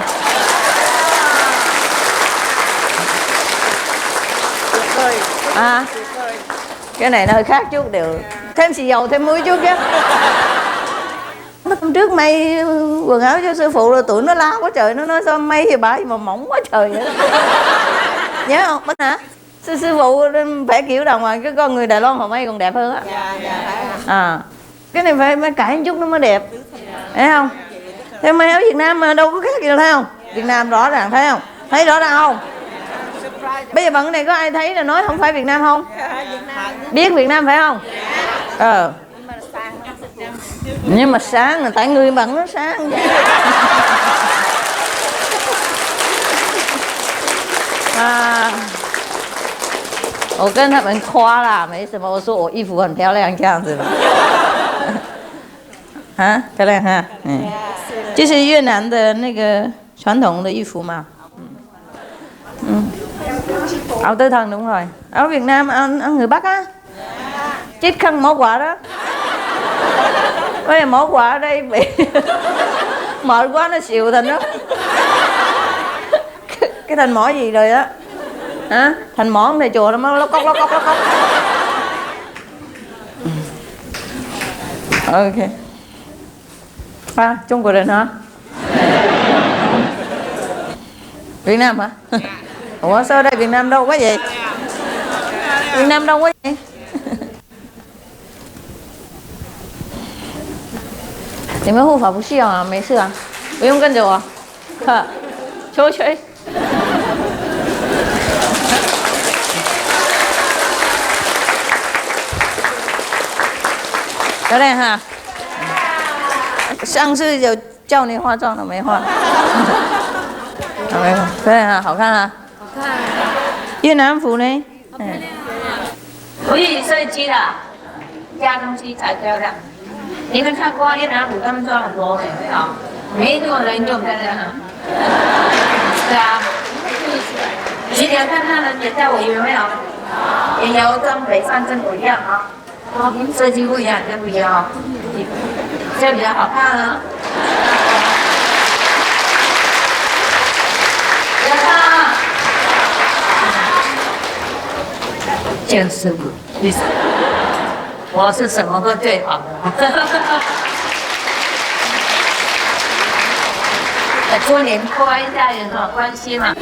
Cái này nó hơi khác chút, đều thêm xì dầu thêm muối chút chứ. Hôm trước may quần áo cho sư phụ rồi tụi nó la quá trời, nó nói sao may thì bà mà mỏng quá trời vậy đó. Nhớ không Bích hả? Sư phụ phải kiểu đồng mà, cái con người Đài Loan họ may còn đẹp hơn á. Cái này phải cải một chút nó mới đẹp, thấy không? Theo may áo Việt Nam mà đâu có khác gì đâu, thấy không? Việt Nam rõ ràng, thấy không? Thấy rõ ràng không? Bây giờ bận này có ai thấy là nói không phải Việt Nam không? Biết Việt Nam phải không? Nhưng mà sáng là tại người bận nó sáng.我跟他们夸啦，没什么。我说我衣服很漂亮，这样子的。漂亮哈，这是越南的那个传统的衣服嘛。Áo Tứ Thân đúng rồi. Áo Việt Nam ăn người Bắc á, chít khăn mỏ quà đó. Bây giờ mỏ quà ở đây bị mệt quá nó xìu thành đó. Cái thành mỏ gì rồi á? Thành mỏ thầy chùa nó mới lóc cóc. Ok. Trung Quốc人hả? Việt Nam hả? Ủa sao đây Việt Nam đâu quá vậy? Việt Nam đâu quá vậy? Ni们护法不需要啊，没事啊，不用跟着我。球锤。教练哈，上次有叫你化妆了没化？没化，对啊，好看啊。好看。越南服呢？可以设计的，加东西才漂亮。你们看过越南服，他们装很多的，没有？没多人用漂亮啊。对啊。你想看他们也在我有没有？也有跟北方政府一样啊。设计不一样，这不一样啊，这比较好看啊。比较看啊。见师傅，意思，我是什么都最好的。过年夸一下有什么关系嘛？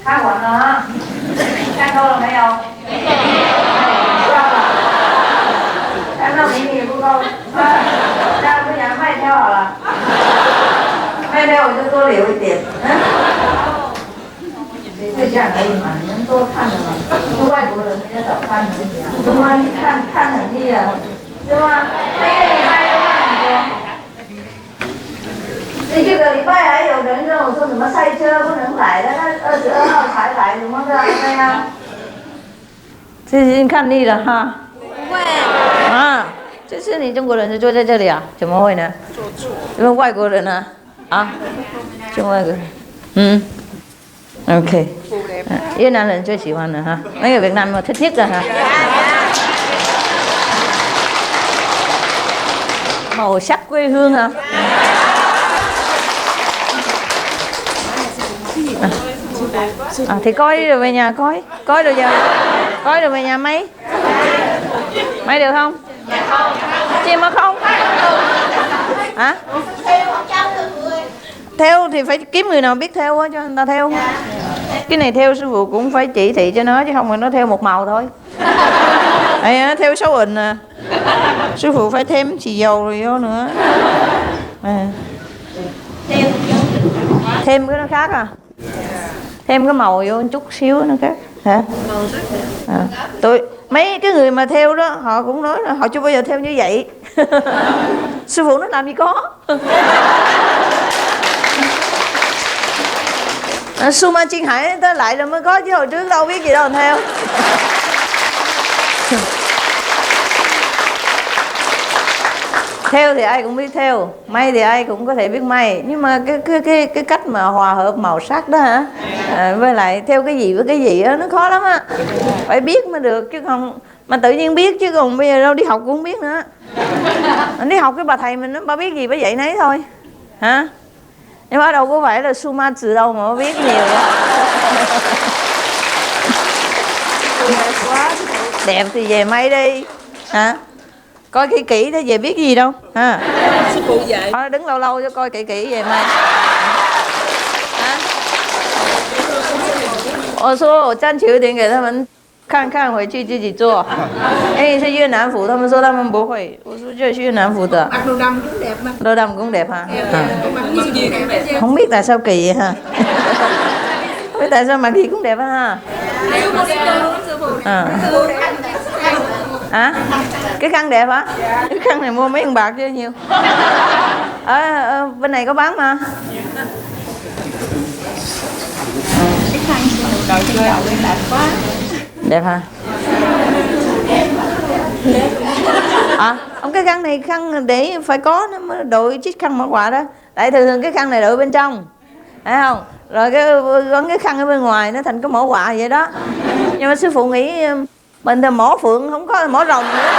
看完了啊，看够了没有？没有。不要了。看到迷你不够，那不想卖掉好了。卖掉我就多留一点。就这样而已嘛，你们多看了嘛。外国人比较少看而已啊。中国人看很厉害，是吧？那个礼拜都看很多。这个礼拜还有人跟我说什么赛车不能来的，那22号才来，怎么的？对呀。最近看腻了哈。不会。这次你中国人就坐在这里啊？怎么会呢？坐错。因为外国人呢？就外国人。OK。越南人最喜欢的哈，那个越南嘛thích nhất rồi hả? Màu sắc quê hương hả? Thì coi rồi về nhà coi rồi giờ coi rồi về nhà mấy được không? Chị mà không hả? Theo thì phải kiếm người nào biết theo cho người ta theo. Cái này theo sư phụ cũng phải chỉ thị cho nó chứ không phải nó theo một màu thôi. Đây, theo số hình à. Sư phụ phải thêm xì dầu rồi vô nữa. Thêm cái nó khác à? Thêm cái màu vô chút xíu nữa khác hả? Mấy cái người mà theo đó họ cũng nói là họ chưa bao giờ theo như vậy. Sư phụ nó làm gì có. Suma Chiên Hải tới lại rồi mới có chứ hồi trước đâu biết gì đâu theo. Theo thì ai cũng biết theo, may thì ai cũng có thể biết may, nhưng mà cái cách mà hòa hợp màu sắc đó hả? Với lại theo cái gì với cái gì đó nó khó lắm á. Phải biết mới được chứ không mà tự nhiên biết chứ còn bây giờ đâu đi học cũng không biết nữa. Đi học cái bà thầy mình nó bà biết gì bà dạy nấy thôi. Hả? Nhưng mà đâu có phải là Suma từ đâu mà bà biết nhiều đó. Đẹp thì về may đi. Hả? Coi kỹ kỹ thế về biết cái gì đâu ha. Sư phụ dạy. Thôi đứng lâu lâu cho coi kỹ kỹ về mai. Hả? 我说我暂且有点给他们看看，回去自己做。因为是越南服，他们说他们不会。我说这是越南服的。Đồ đầm cũng đẹp mà. Đồ đầm cũng đẹp hả? Không biết tại sao kỳ vậy ha. Không biết tại sao mà gì cũng đẹp ha. Hả? Cái khăn đẹp hả? Cái khăn này mua mấy đồng bạc chứ nhiều. Ở bên này có bán mà. Cái khăn đội trên đầu lên đẹp quá. Đẹp hả? Ông cái khăn này khăn để phải có nó mới đội chiếc khăn mở quà đó. Tại thường cái khăn này đội bên trong, thấy không? Rồi cái khăn ở bên ngoài nó thành cái mỏ quà vậy đó. Nhưng mà sư phụ nghĩ mình thì mỏ phượng không có mỏ rồng nữa.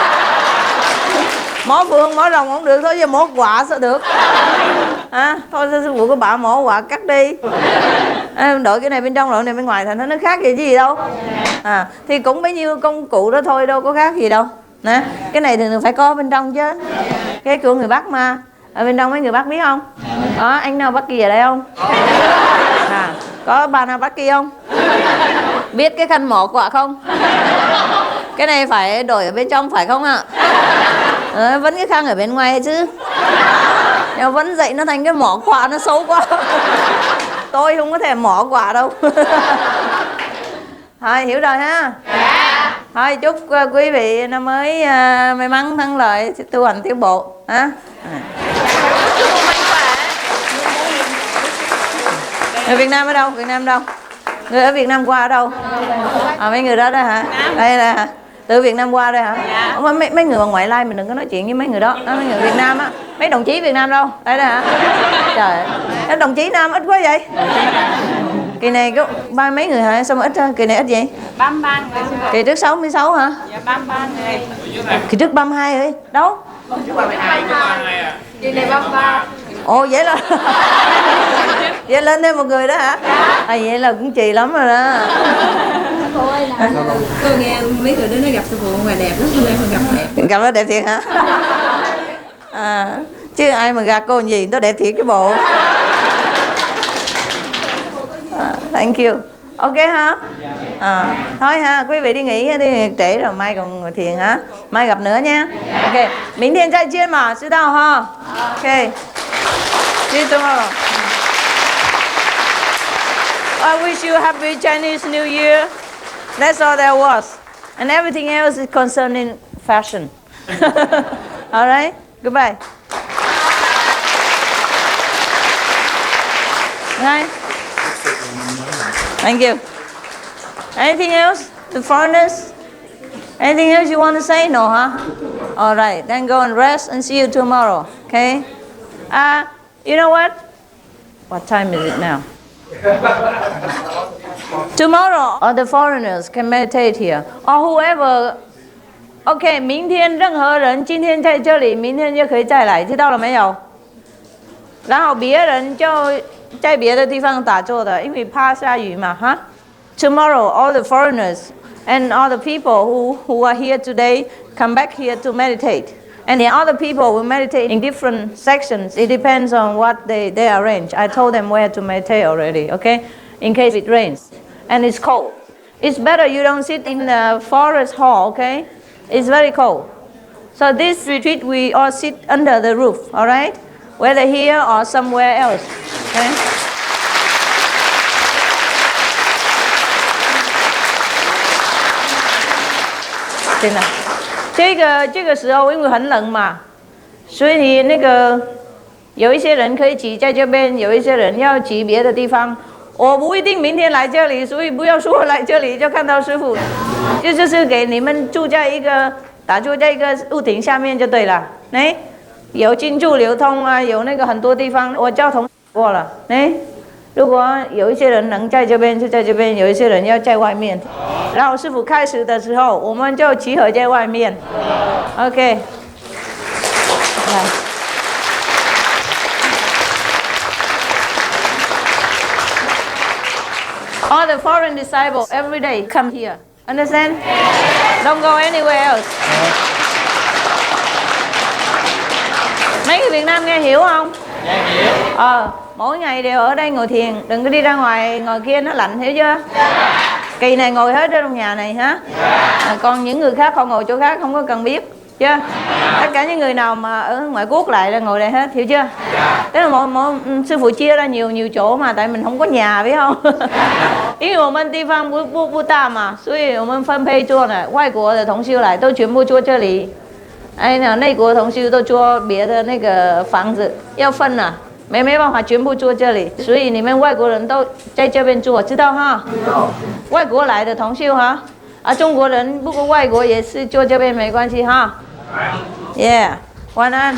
Mỏ phượng mỏ rồng không được thôi chứ mỏ quạ sao được. Thôi sư phụ có bà mỏ quạ cắt đi. Đội cái này bên trong đội cái này bên ngoài thành nó khác gì chứ gì đâu. Thì cũng bấy nhiêu công cụ đó thôi đâu có khác gì đâu. Nè, cái này thì phải có bên trong chứ. Cái của người Bắc mà. Ở bên trong mấy người Bắc biết không? Có anh nào Bắc kia ở đây không? Có bà nào Bắc kia không? Biết cái khăn mỏ quạ không? Cái này phải đổi ở bên trong phải không ạ? Vẫn cái khăn ở bên ngoài chứ. Nhưng mà vẫn dậy nó thành cái mỏ quạ nó xấu quá. Tôi không có thể mỏ quạ đâu. Thôi hiểu rồi ha. Thôi chúc quý vị năm mới may mắn thắng lợi tu hành tiến bộ hả? Người Việt Nam ở đâu? Việt Nam đâu? Người ở Việt Nam qua ở đâu? Mấy người đó đó hả? Đây là hả? Từ Việt Nam qua đây hả? Mấy người ngoại lai mình đừng có nói chuyện với mấy người đó. Mấy người Việt Nam á. Mấy đồng chí Việt Nam đâu? Đây đó hả? Trời, các đồng chí Nam ít quá vậy? Kỳ này có ba mấy người hả? Sao mà ít hơn? Kỳ này ít vậy? 33 người. Kỳ trước 66 hả? Dạ 33 người. Kỳ trước 32 rồi. Đâu? Trước 32. Kỳ này 33. Ồ vậy là vậy lên thêm một người đó hả? Vậy là cũng chì lắm rồi đó. Cô ơi là cô nghe mấy người đó nó gặp sư phụ ngoài đẹp lắm, hôm nay còn gặp đẹp. Gặp nó đẹp thiệt hả? Chứ ai mà gạt cô gì nó đẹp thiệt cái bộ. Thank you. Ok ha? Thôi ha, quý vị đi nghỉ đi trễ rồi mai còn ngồi thiền hả? Mai gặp nữa nha. Ok, 明天再见嘛，知道哈? Ok. See you tomorrow. I wish you a happy Chinese New Year. That's all there was. And everything else is concerning fashion. All right? Goodbye. Right? Thank you. Anything else? The foreigners? Anything else you want to say? No, huh? All right. Then go and rest and see you tomorrow. Okay? You know what? What time is it now? Tomorrow, all the foreigners can meditate here. Or whoever OK， 明天任何人今天在这里，明天就可以再来，知道了没有？然后别人就在别的地方打坐的，因为怕下雨嘛，哈。Tomorrow, all the foreigners and all the people who are here today come back here to meditate. And the other people will meditate in different sections. It depends on what they arrange. I told them where to meditate already, okay? In case it rains and it's cold. It's better you don't sit in the forest hall, okay? It's very cold. So this retreat, we all sit under the roof, all right? Whether here or somewhere else, okay? 真的，这个时候因为很冷嘛，所以那个有一些人可以挤在这边，有一些人要挤别的地方。我不一定明天来这里，所以不要说我来这里就看到师父，就是给你们住在一个打坐在一个屋顶下面就对了。哎，有进驻流通啊，有那个很多地方我交通过了。哎。如果有一些人能在这边就在这边，有一些人要在外面。然后师父开始的时候，我们就集合在外面。OK， 来。All the foreign disciples every day come here. Understand? Don't go anywhere else. Mấy người Việt Nam nghe hiểu không? Nghe hiểu. Mỗi ngày đều ở đây ngồi thiền, đừng có đi ra ngoài ngồi kia nó lạnh, hiểu chưa? Kỳ này ngồi hết trong nhà này hả? Còn những người khác họ ngồi chỗ khác không có cần biết, chưa? Tất cả những người nào mà ở ngoại quốc lại là ngồi đây hết, hiểu chưa? Tức là mỗi sư phụ chia ra nhiều chỗ mà tại mình không có nhà, biết không? 因为我们地方不大嘛，所以我们分配坐呢，外国的同修来都全部坐这里，哎，内国同修都坐别的那个房子，要分了。没办法全部坐这里，所以你们外国人都在这边坐，知道哈？外国来的同修哈，中国人不过外国也是坐这边没关系哈。Yeah， 晚安。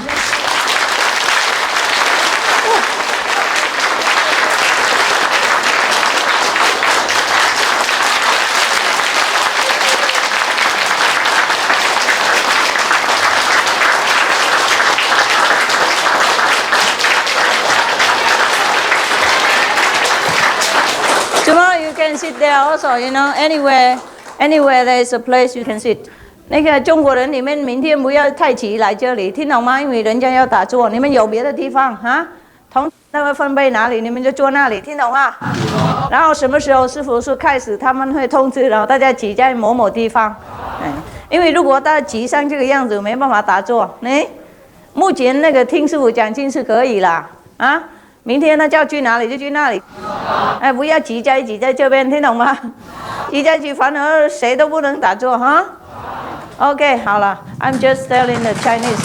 Tomorrow you can sit there also, you know, anywhere there is a place you can sit. 那个中国人，你们明天不要太急来这里，听懂吗？因为人家要打坐，你们有别的地方哈，同那个分配哪里，你们就坐那里，听懂吗？然后什么时候师父说开始，他们会通知，然后大家挤在某某地方。因为如果大家挤成这个样子，没办法打坐。目前那个听师父讲经是可以啦，啊。明天他叫去哪里就去哪里，不要挤在这边，听懂吗？挤在一起反而谁都不能打坐哈。OK， 好了 ，I'm just telling the Chinese。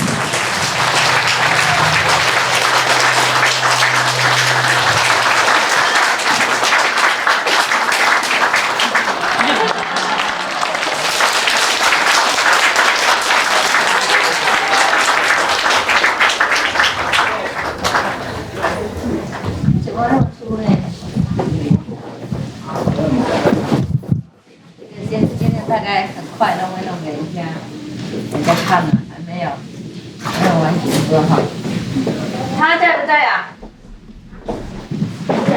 大概很快都会弄给人家看了，还没有完全说好。他在不在啊？在。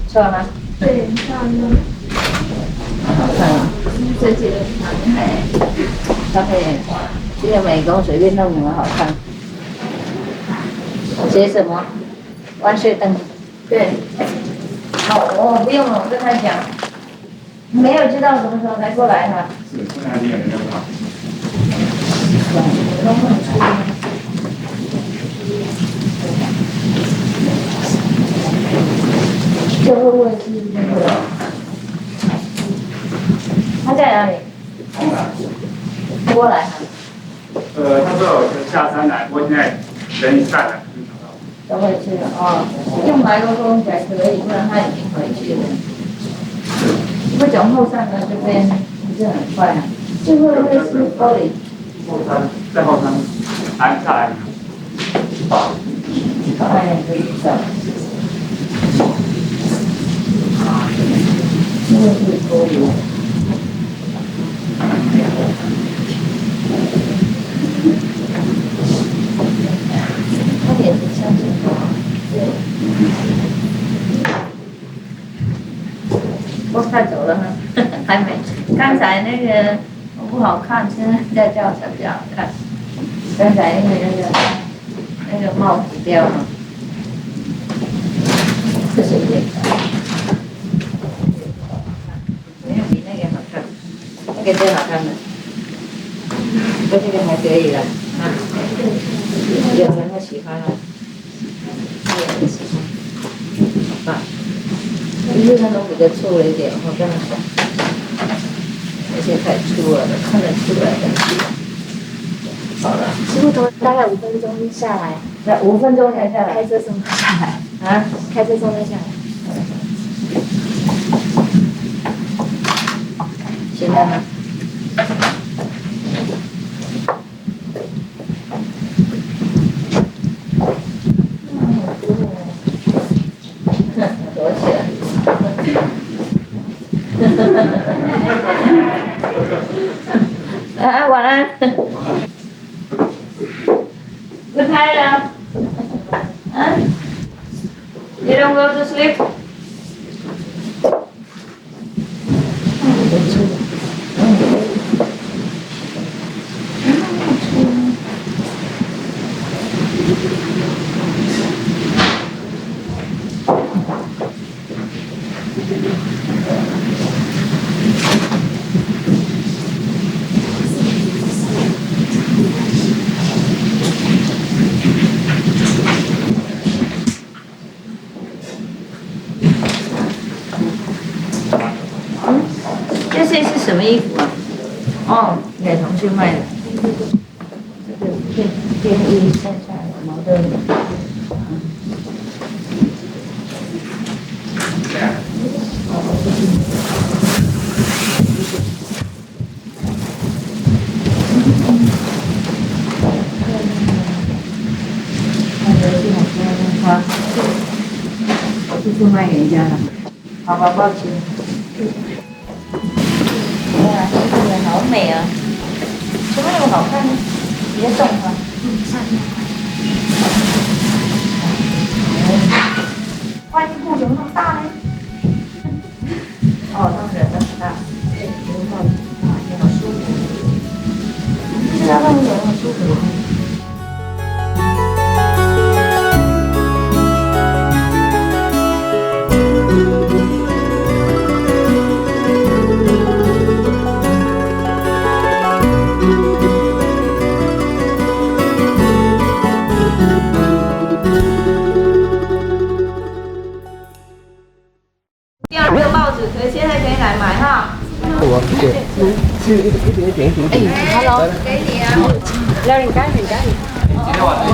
错了吗？对，好看了。这几个他可以，这个美工随便弄什么好看。写什么？万岁灯。对。好，不用了，我跟他讲。没有知道什么时候才过来哈。是，不然你也没有吧？就会问是那个，他在哪里？过来哈。他说下山来，我现在人下来就找到。都回去了哦，用麦克风才可以，不然他已经回去了。会从后山的这边不是很快啊，这会不会是玻璃？后山，在后山，安下来。快点可以走。因为是玻璃。他也是相信我，对。我快走了呢，还没。刚才那个不好看，现在在叫才比较好看。刚才因为那个帽子掉了，这是这个，没有比那个好看，那个最好看的，不过这个还可以了啊，有人会喜欢了，有人喜欢，好吧。一路上都比较粗了一点，我跟他说，而且太粗了，看得出来的。好了，师傅都大概5分钟下来，那5分钟才下来，开车送他下来啊，开车送他下来。现在呢？躲起来。晚安。Good night now. Huh? You don't go to sleep? 这些是什么衣服啊？哦，给同事卖的。这个便衣晒下来的毛豆。这是卖人家的，好吧，抱歉。哇，这个好美啊！怎么那么好看呢？别动它。花衣裤怎么那么大呢？哦，当然那么大。也好舒服。不知道那么好舒服吗？这个帽子可以现在可以来买哈。我对，是一点。Hello，给你啊。很干。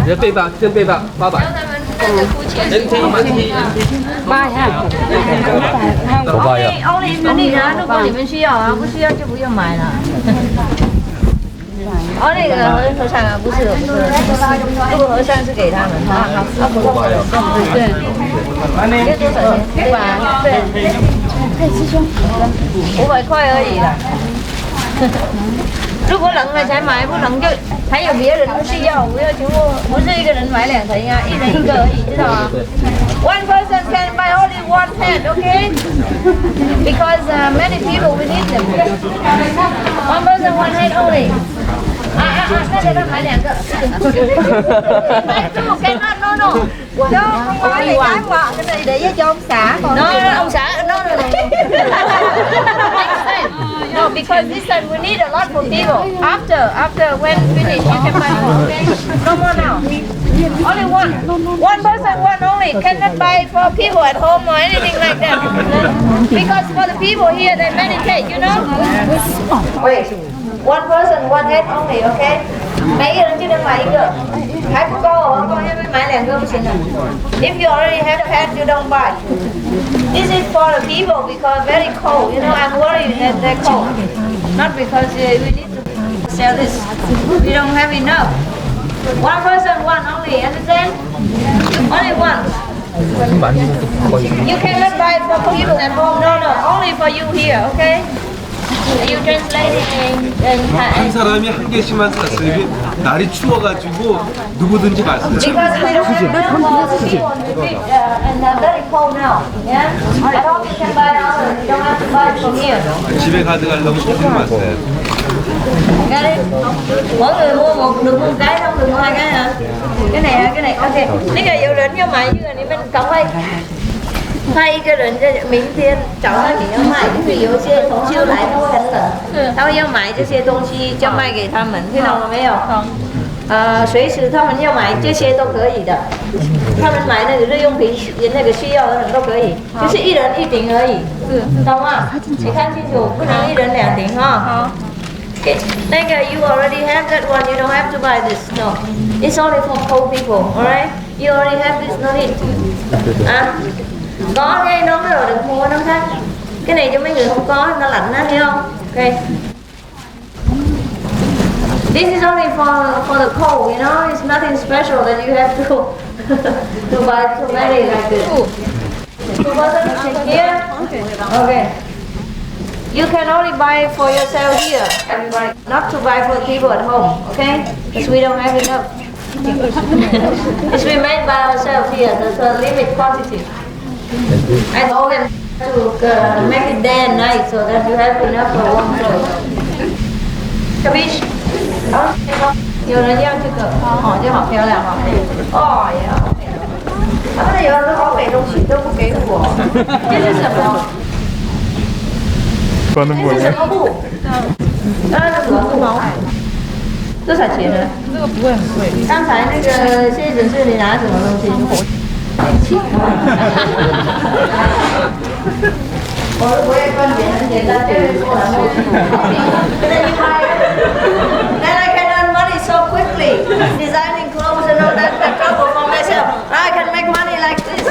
你的背包真背包800。然后他们付钱。妈呀，only 能力啊，如果你们需要啊，不需要就不用买了。哦，那个和尚啊，不是，这个和尚是给他们啊，普通的对，这多少钱？500，对，师兄，500块而已啦。如果冷了才买，不冷就还有别人需要，不要全部不是一个人买2层呀，一人一个而已，知道吗？One person can buy only one pet, okay? Because many people will need them. One person, one head only. 那给他买2个。买2 cannot, no. Cho con nói này cái mà cái này để cho ông xã còn. No, ông xã, no. No, because this time we need a lot for people. After when finish, you can buy more, okay? No more now. Only one person, one only. Cannot buy for people at home or anything like that. Because for the people here, they meditate, you know? Wait, one person, one head only, okay? 每个人就能买1个，还不够哦，光要买2个不行了。If you already have pet, you don't buy. This is for the people because very cold. You know, I'm worried that they're cold. Not because we need to sell this. We don't have enough. One person, one only. Understand? Only one. You cannot buy for people at home. No, only for you here. Okay? Are you translating in 한 사람이 한 개씩만 샀어요. 이게 날이 추워가지고 누구든지 갈 수 있어요. Because we don't have enough for people to read, and very cold now. Yeah? I hope you can buy others. You don't have to buy it from here. 집에 가져가려고 조금 많아요. Got it? Mỗi người mua được một cái không, được mua 2 cái hả? Cái này, ok. Cái này有人要买一个，你们赶快派一个人在明天早上你要卖，因为有一些同修来他会很冷，他会要买这些东西就卖给他们，听懂了没有？随时他们要买这些都可以的，他们买那个日用品那个需要的人都可以，就是1人1顶而已，懂吗？你看清楚，不能1人2顶哈。Okay, thank you. You already have that one. You don't have to buy this. No, it's only for cold people. Alright? You already have this. No need. Có ngay nó rồi đừng mua nó khác. Cái này cho mấy người không có, nó lạnh đó, hiểu không? Okay. This is only for the cold. You know, it's nothing special that you have to to buy too many like this. Two bottles here. Okay. You can only buy it for yourself here, everybody. Not to buy for people at home, okay? Because we don't have enough. It's been made by ourselves here. There's a limit quantity. I told him to make it day and night so that you have enough for one clothes. Capiche? Nhiều人要这个，就好漂亮哈。呀。他们有的好美东西都不给我，这是什么？这是什么布？这是什么布？多少钱呢？这个不会很贵。刚才那个谢诊室你拿什么东西？我也观点很简单，就是做栏目。Then I can earn money so quickly, designing clothes and all that trouble for myself. I can make money like this.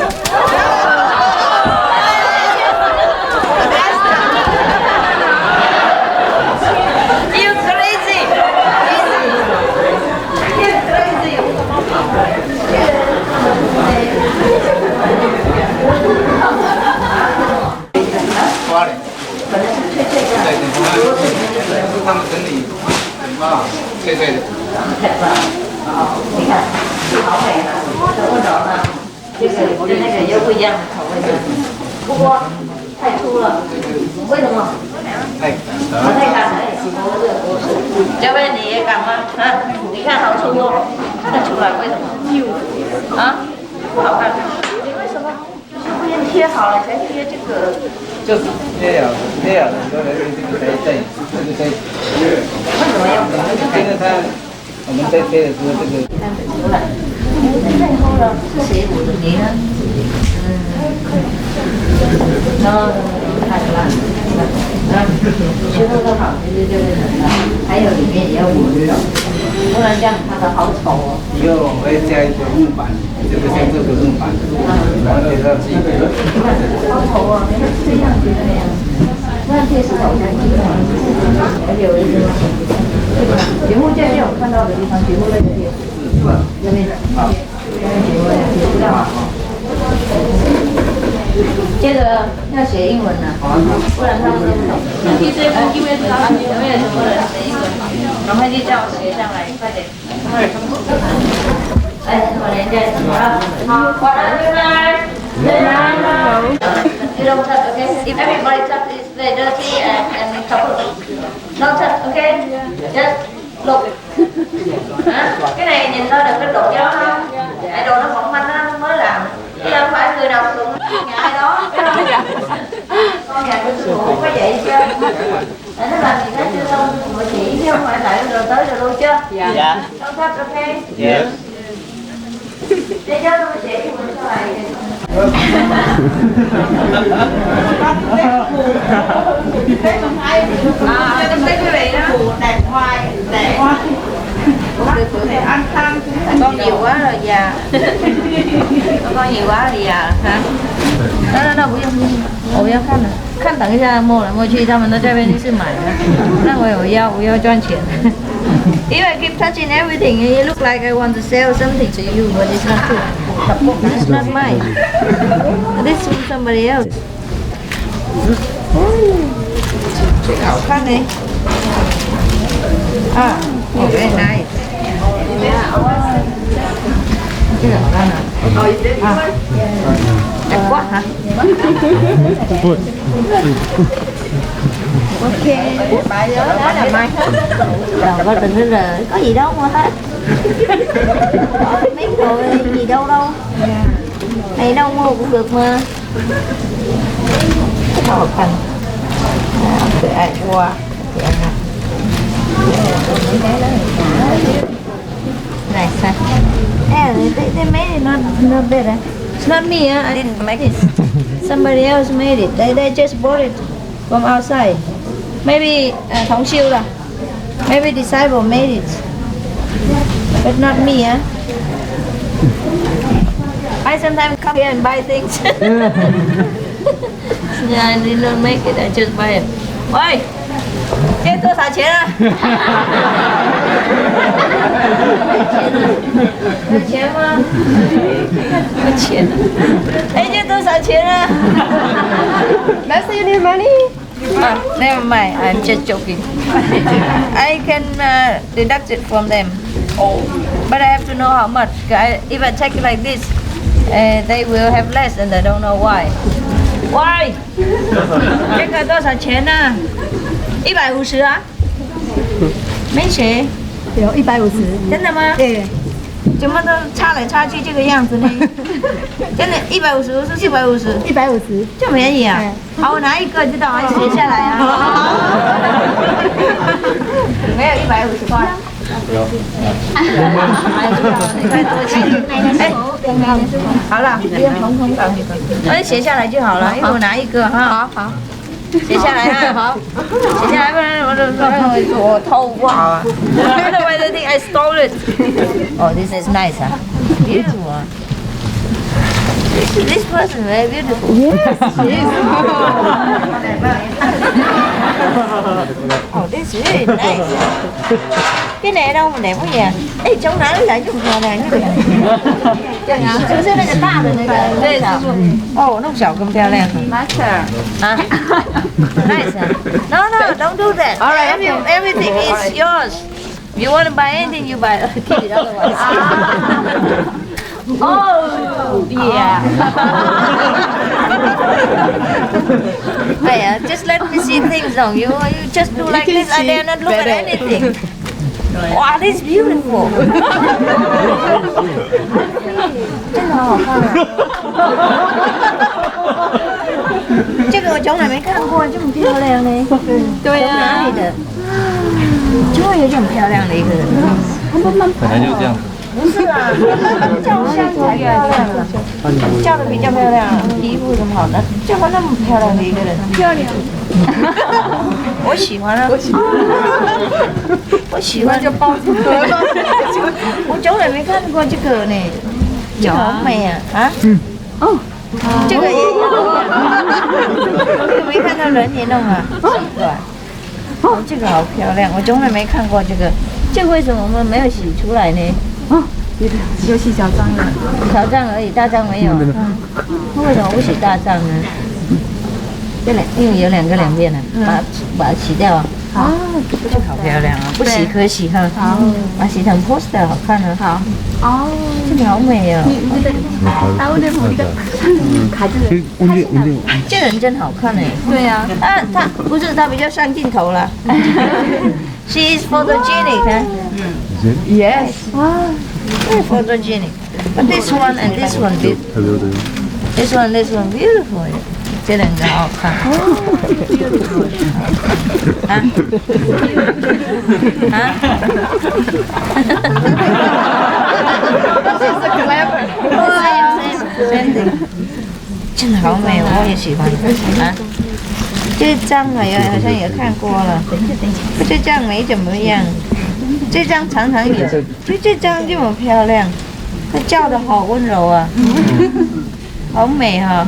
If everybody touch is very dirty and couple, no touch, okay? Just look. Cái này nhìn thôi được cái độ gió không? Cái đồ nó mỏng manh nó mới làm. Chứ không phải người nào cũng nhà ai đó. Con nhà của sư phụ có vậy chưa? Nó làm gì hết chưa xong mà chỉ chứ không phải lại rồi tới rồi luôn chưa? Dạ. Don't touch, okay? Yes. Để cho tôi chỉ mình cho lại. Tôi thấy quý vị đó đẹp hoài, đẹp ăn khăn con nhiều quá rồi già. Con nhiều quá rồi già hả? No, 我要看了，看等一下摸来摸去，他们都在边是买的，那我要赚钱。If I keep touching everything, it look like I want to sell something to you, but it's not true. It's not mine. This is from somebody else. 这个好看呢。啊，very nice。这个好看啊。đẹp quá hả? Ok, bài đó là mai hết. Rồi có tình là có gì đâu mà hết. Mấy người gì đâu đâu. Này đâu mua cũng được mà. Hộp hành. Để ai qua. Này sao? They made it not better. It's not me, I didn't make it. Somebody else made it. They just bought it from outside. Maybe Thong Siêu là. Maybe disciple made it. But not me, huh? I sometimes come here and buy things. Yeah, I did not make it. I just buy it. Ôi, chết tôi xả钱啊！有钱吗？有钱啊！哎，这多少钱啊 That's your money. Never mind, I'm just joking. I can deduct it from them. But I have to know how much. If I take it like this, they will have less and I don't know why. Why? 这个多少钱呢？150啊？没写。有150。真的吗？对。怎么都插来插去这个样子呢？真的150是450？150。这么便宜啊？好，我拿一个知道吗？写下来啊。没有150块。你看多钱？哎，好了，我写下来就好了，因为我拿一个哈。好。写下来啊，好，写下来，不然我偷不好啊。Otherwise I think I stole it. Oh, this is nice, huh? Beautiful. This person very beautiful. Yes. Oh, this is really nice. Cái này đâu mà đẹp quá vậy? Ê, chống nắng lại chút giờ này như vậy. 就是那个大的那个，对的。哦，那么小更漂亮。Master。啊 ，nice. No, don't do that. All right, everything is yours. If you want to buy anything, you buy. Keep it otherwise. Oh, yeah. Hey, just let me see things on you. You just do like this. I dare not look at anything. Wow, this is beautiful. 真的好好看啊！这个我从来没看过这么漂亮的。对啊，哪里的？就会有这么漂亮的一个人。本来就是这样子。不是啊，照相才漂亮啊，照的比较漂亮，皮肤怎么好呢？这么那么漂亮的一个人，漂亮。我喜欢啊，我喜欢就抱住我从来没看过这个呢，这个好美啊！啊？哦。这个也有，这个没看到人也弄啊，奇怪。哦，这个好漂亮，我从来没看过这个。这个为什么我们没有洗出来呢？哦，有洗小张了。小张而已，大张没有。为什么不洗大张呢？因为有两边呢，把它洗掉。哦，这个好漂亮啊！不洗可洗哈。好，把它洗成 poster 好看啊。好。哦，这个好美哦。啊，我的母这个卡住了。这人真好看哎。对呀。他不是他比较上镜头了。She is photogenic, huh? Yes. Wow. Very photogenic. But this one and this one, this one beautiful. 这两个好看。Beautiful. 啊？啊？真的好美，我也喜欢。啊？这张好像也看过了，这张没怎么样，这张常常有，就这张这么漂亮，它叫的好温柔啊，好美哈。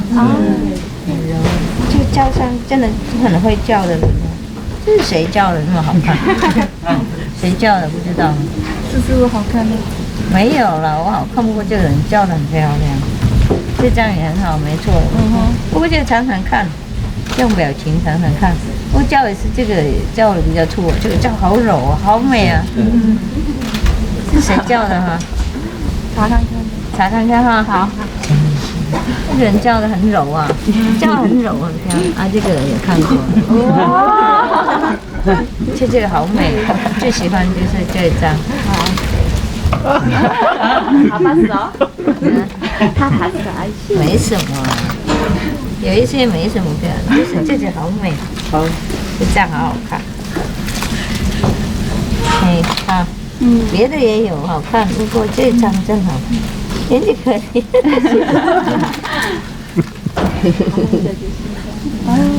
这个叫声真的很会叫的人，这是谁叫的那么好看？谁叫的不知道。是不是好看的？没有了，我好看不过这个人叫的很漂亮，这张也很好，没错。不过这个常常看。用表情常常看。我教也是这个教的比较粗，这个教好柔啊，好美啊。是谁教的哈？查看看。查看看哈。好。这个人教的很柔啊，教得很柔啊，你看啊，这个也看过。哇！这个好美，最喜欢就是这一张。他봤어？他봤어？没什么，有一些没什么的，就是这好美，好，这张好好看。哎，好，别的也有好看，不过这张真好看，眼睛可怜。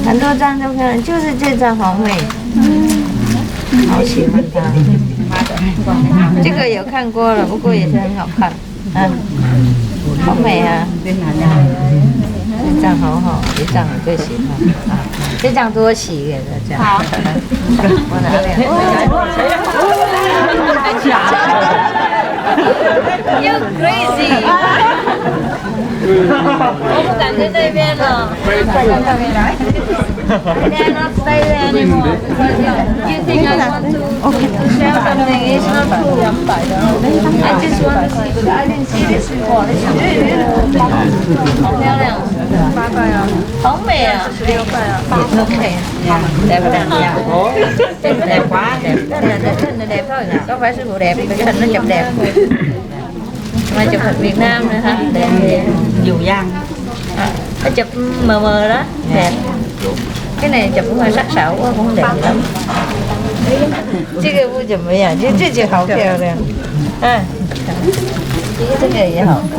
很多张都看，就是这张好美，好喜欢它。这个有看过了，不过也是很好看，好美啊！这张好好，这张我最喜欢啊，这张多洗给大家。好，我拿两个。You crazy！ 我不敢在那边了。They're not stay there anymore because you think I want to share something. It's not true. I just want to see, but I didn't see this before. 好漂亮，8块啊，好美啊，16块啊，OK，đẹp đẹp nha, đẹp quá, đẹp, hình là đẹp thôi, có phải sư phụ đẹp, cái hình nó chụp đẹp. Mà chụp hình Việt Nam nữa hả? Đẹp dù giang. Nó chụp mờ mờ đó, đẹp. Cái này chụp cũng hơi sắc sảo quá, cũng không đẹp gì lắm. 这个不怎么样，这就好漂亮。这个也好看。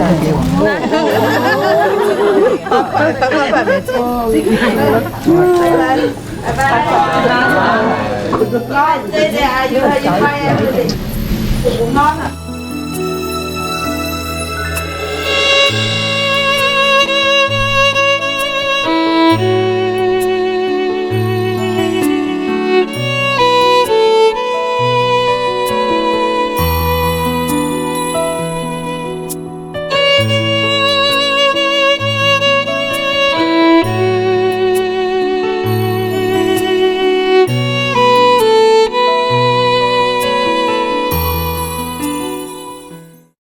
爸爸没错。拜拜。对对，阿姨，阿姨，拜拜。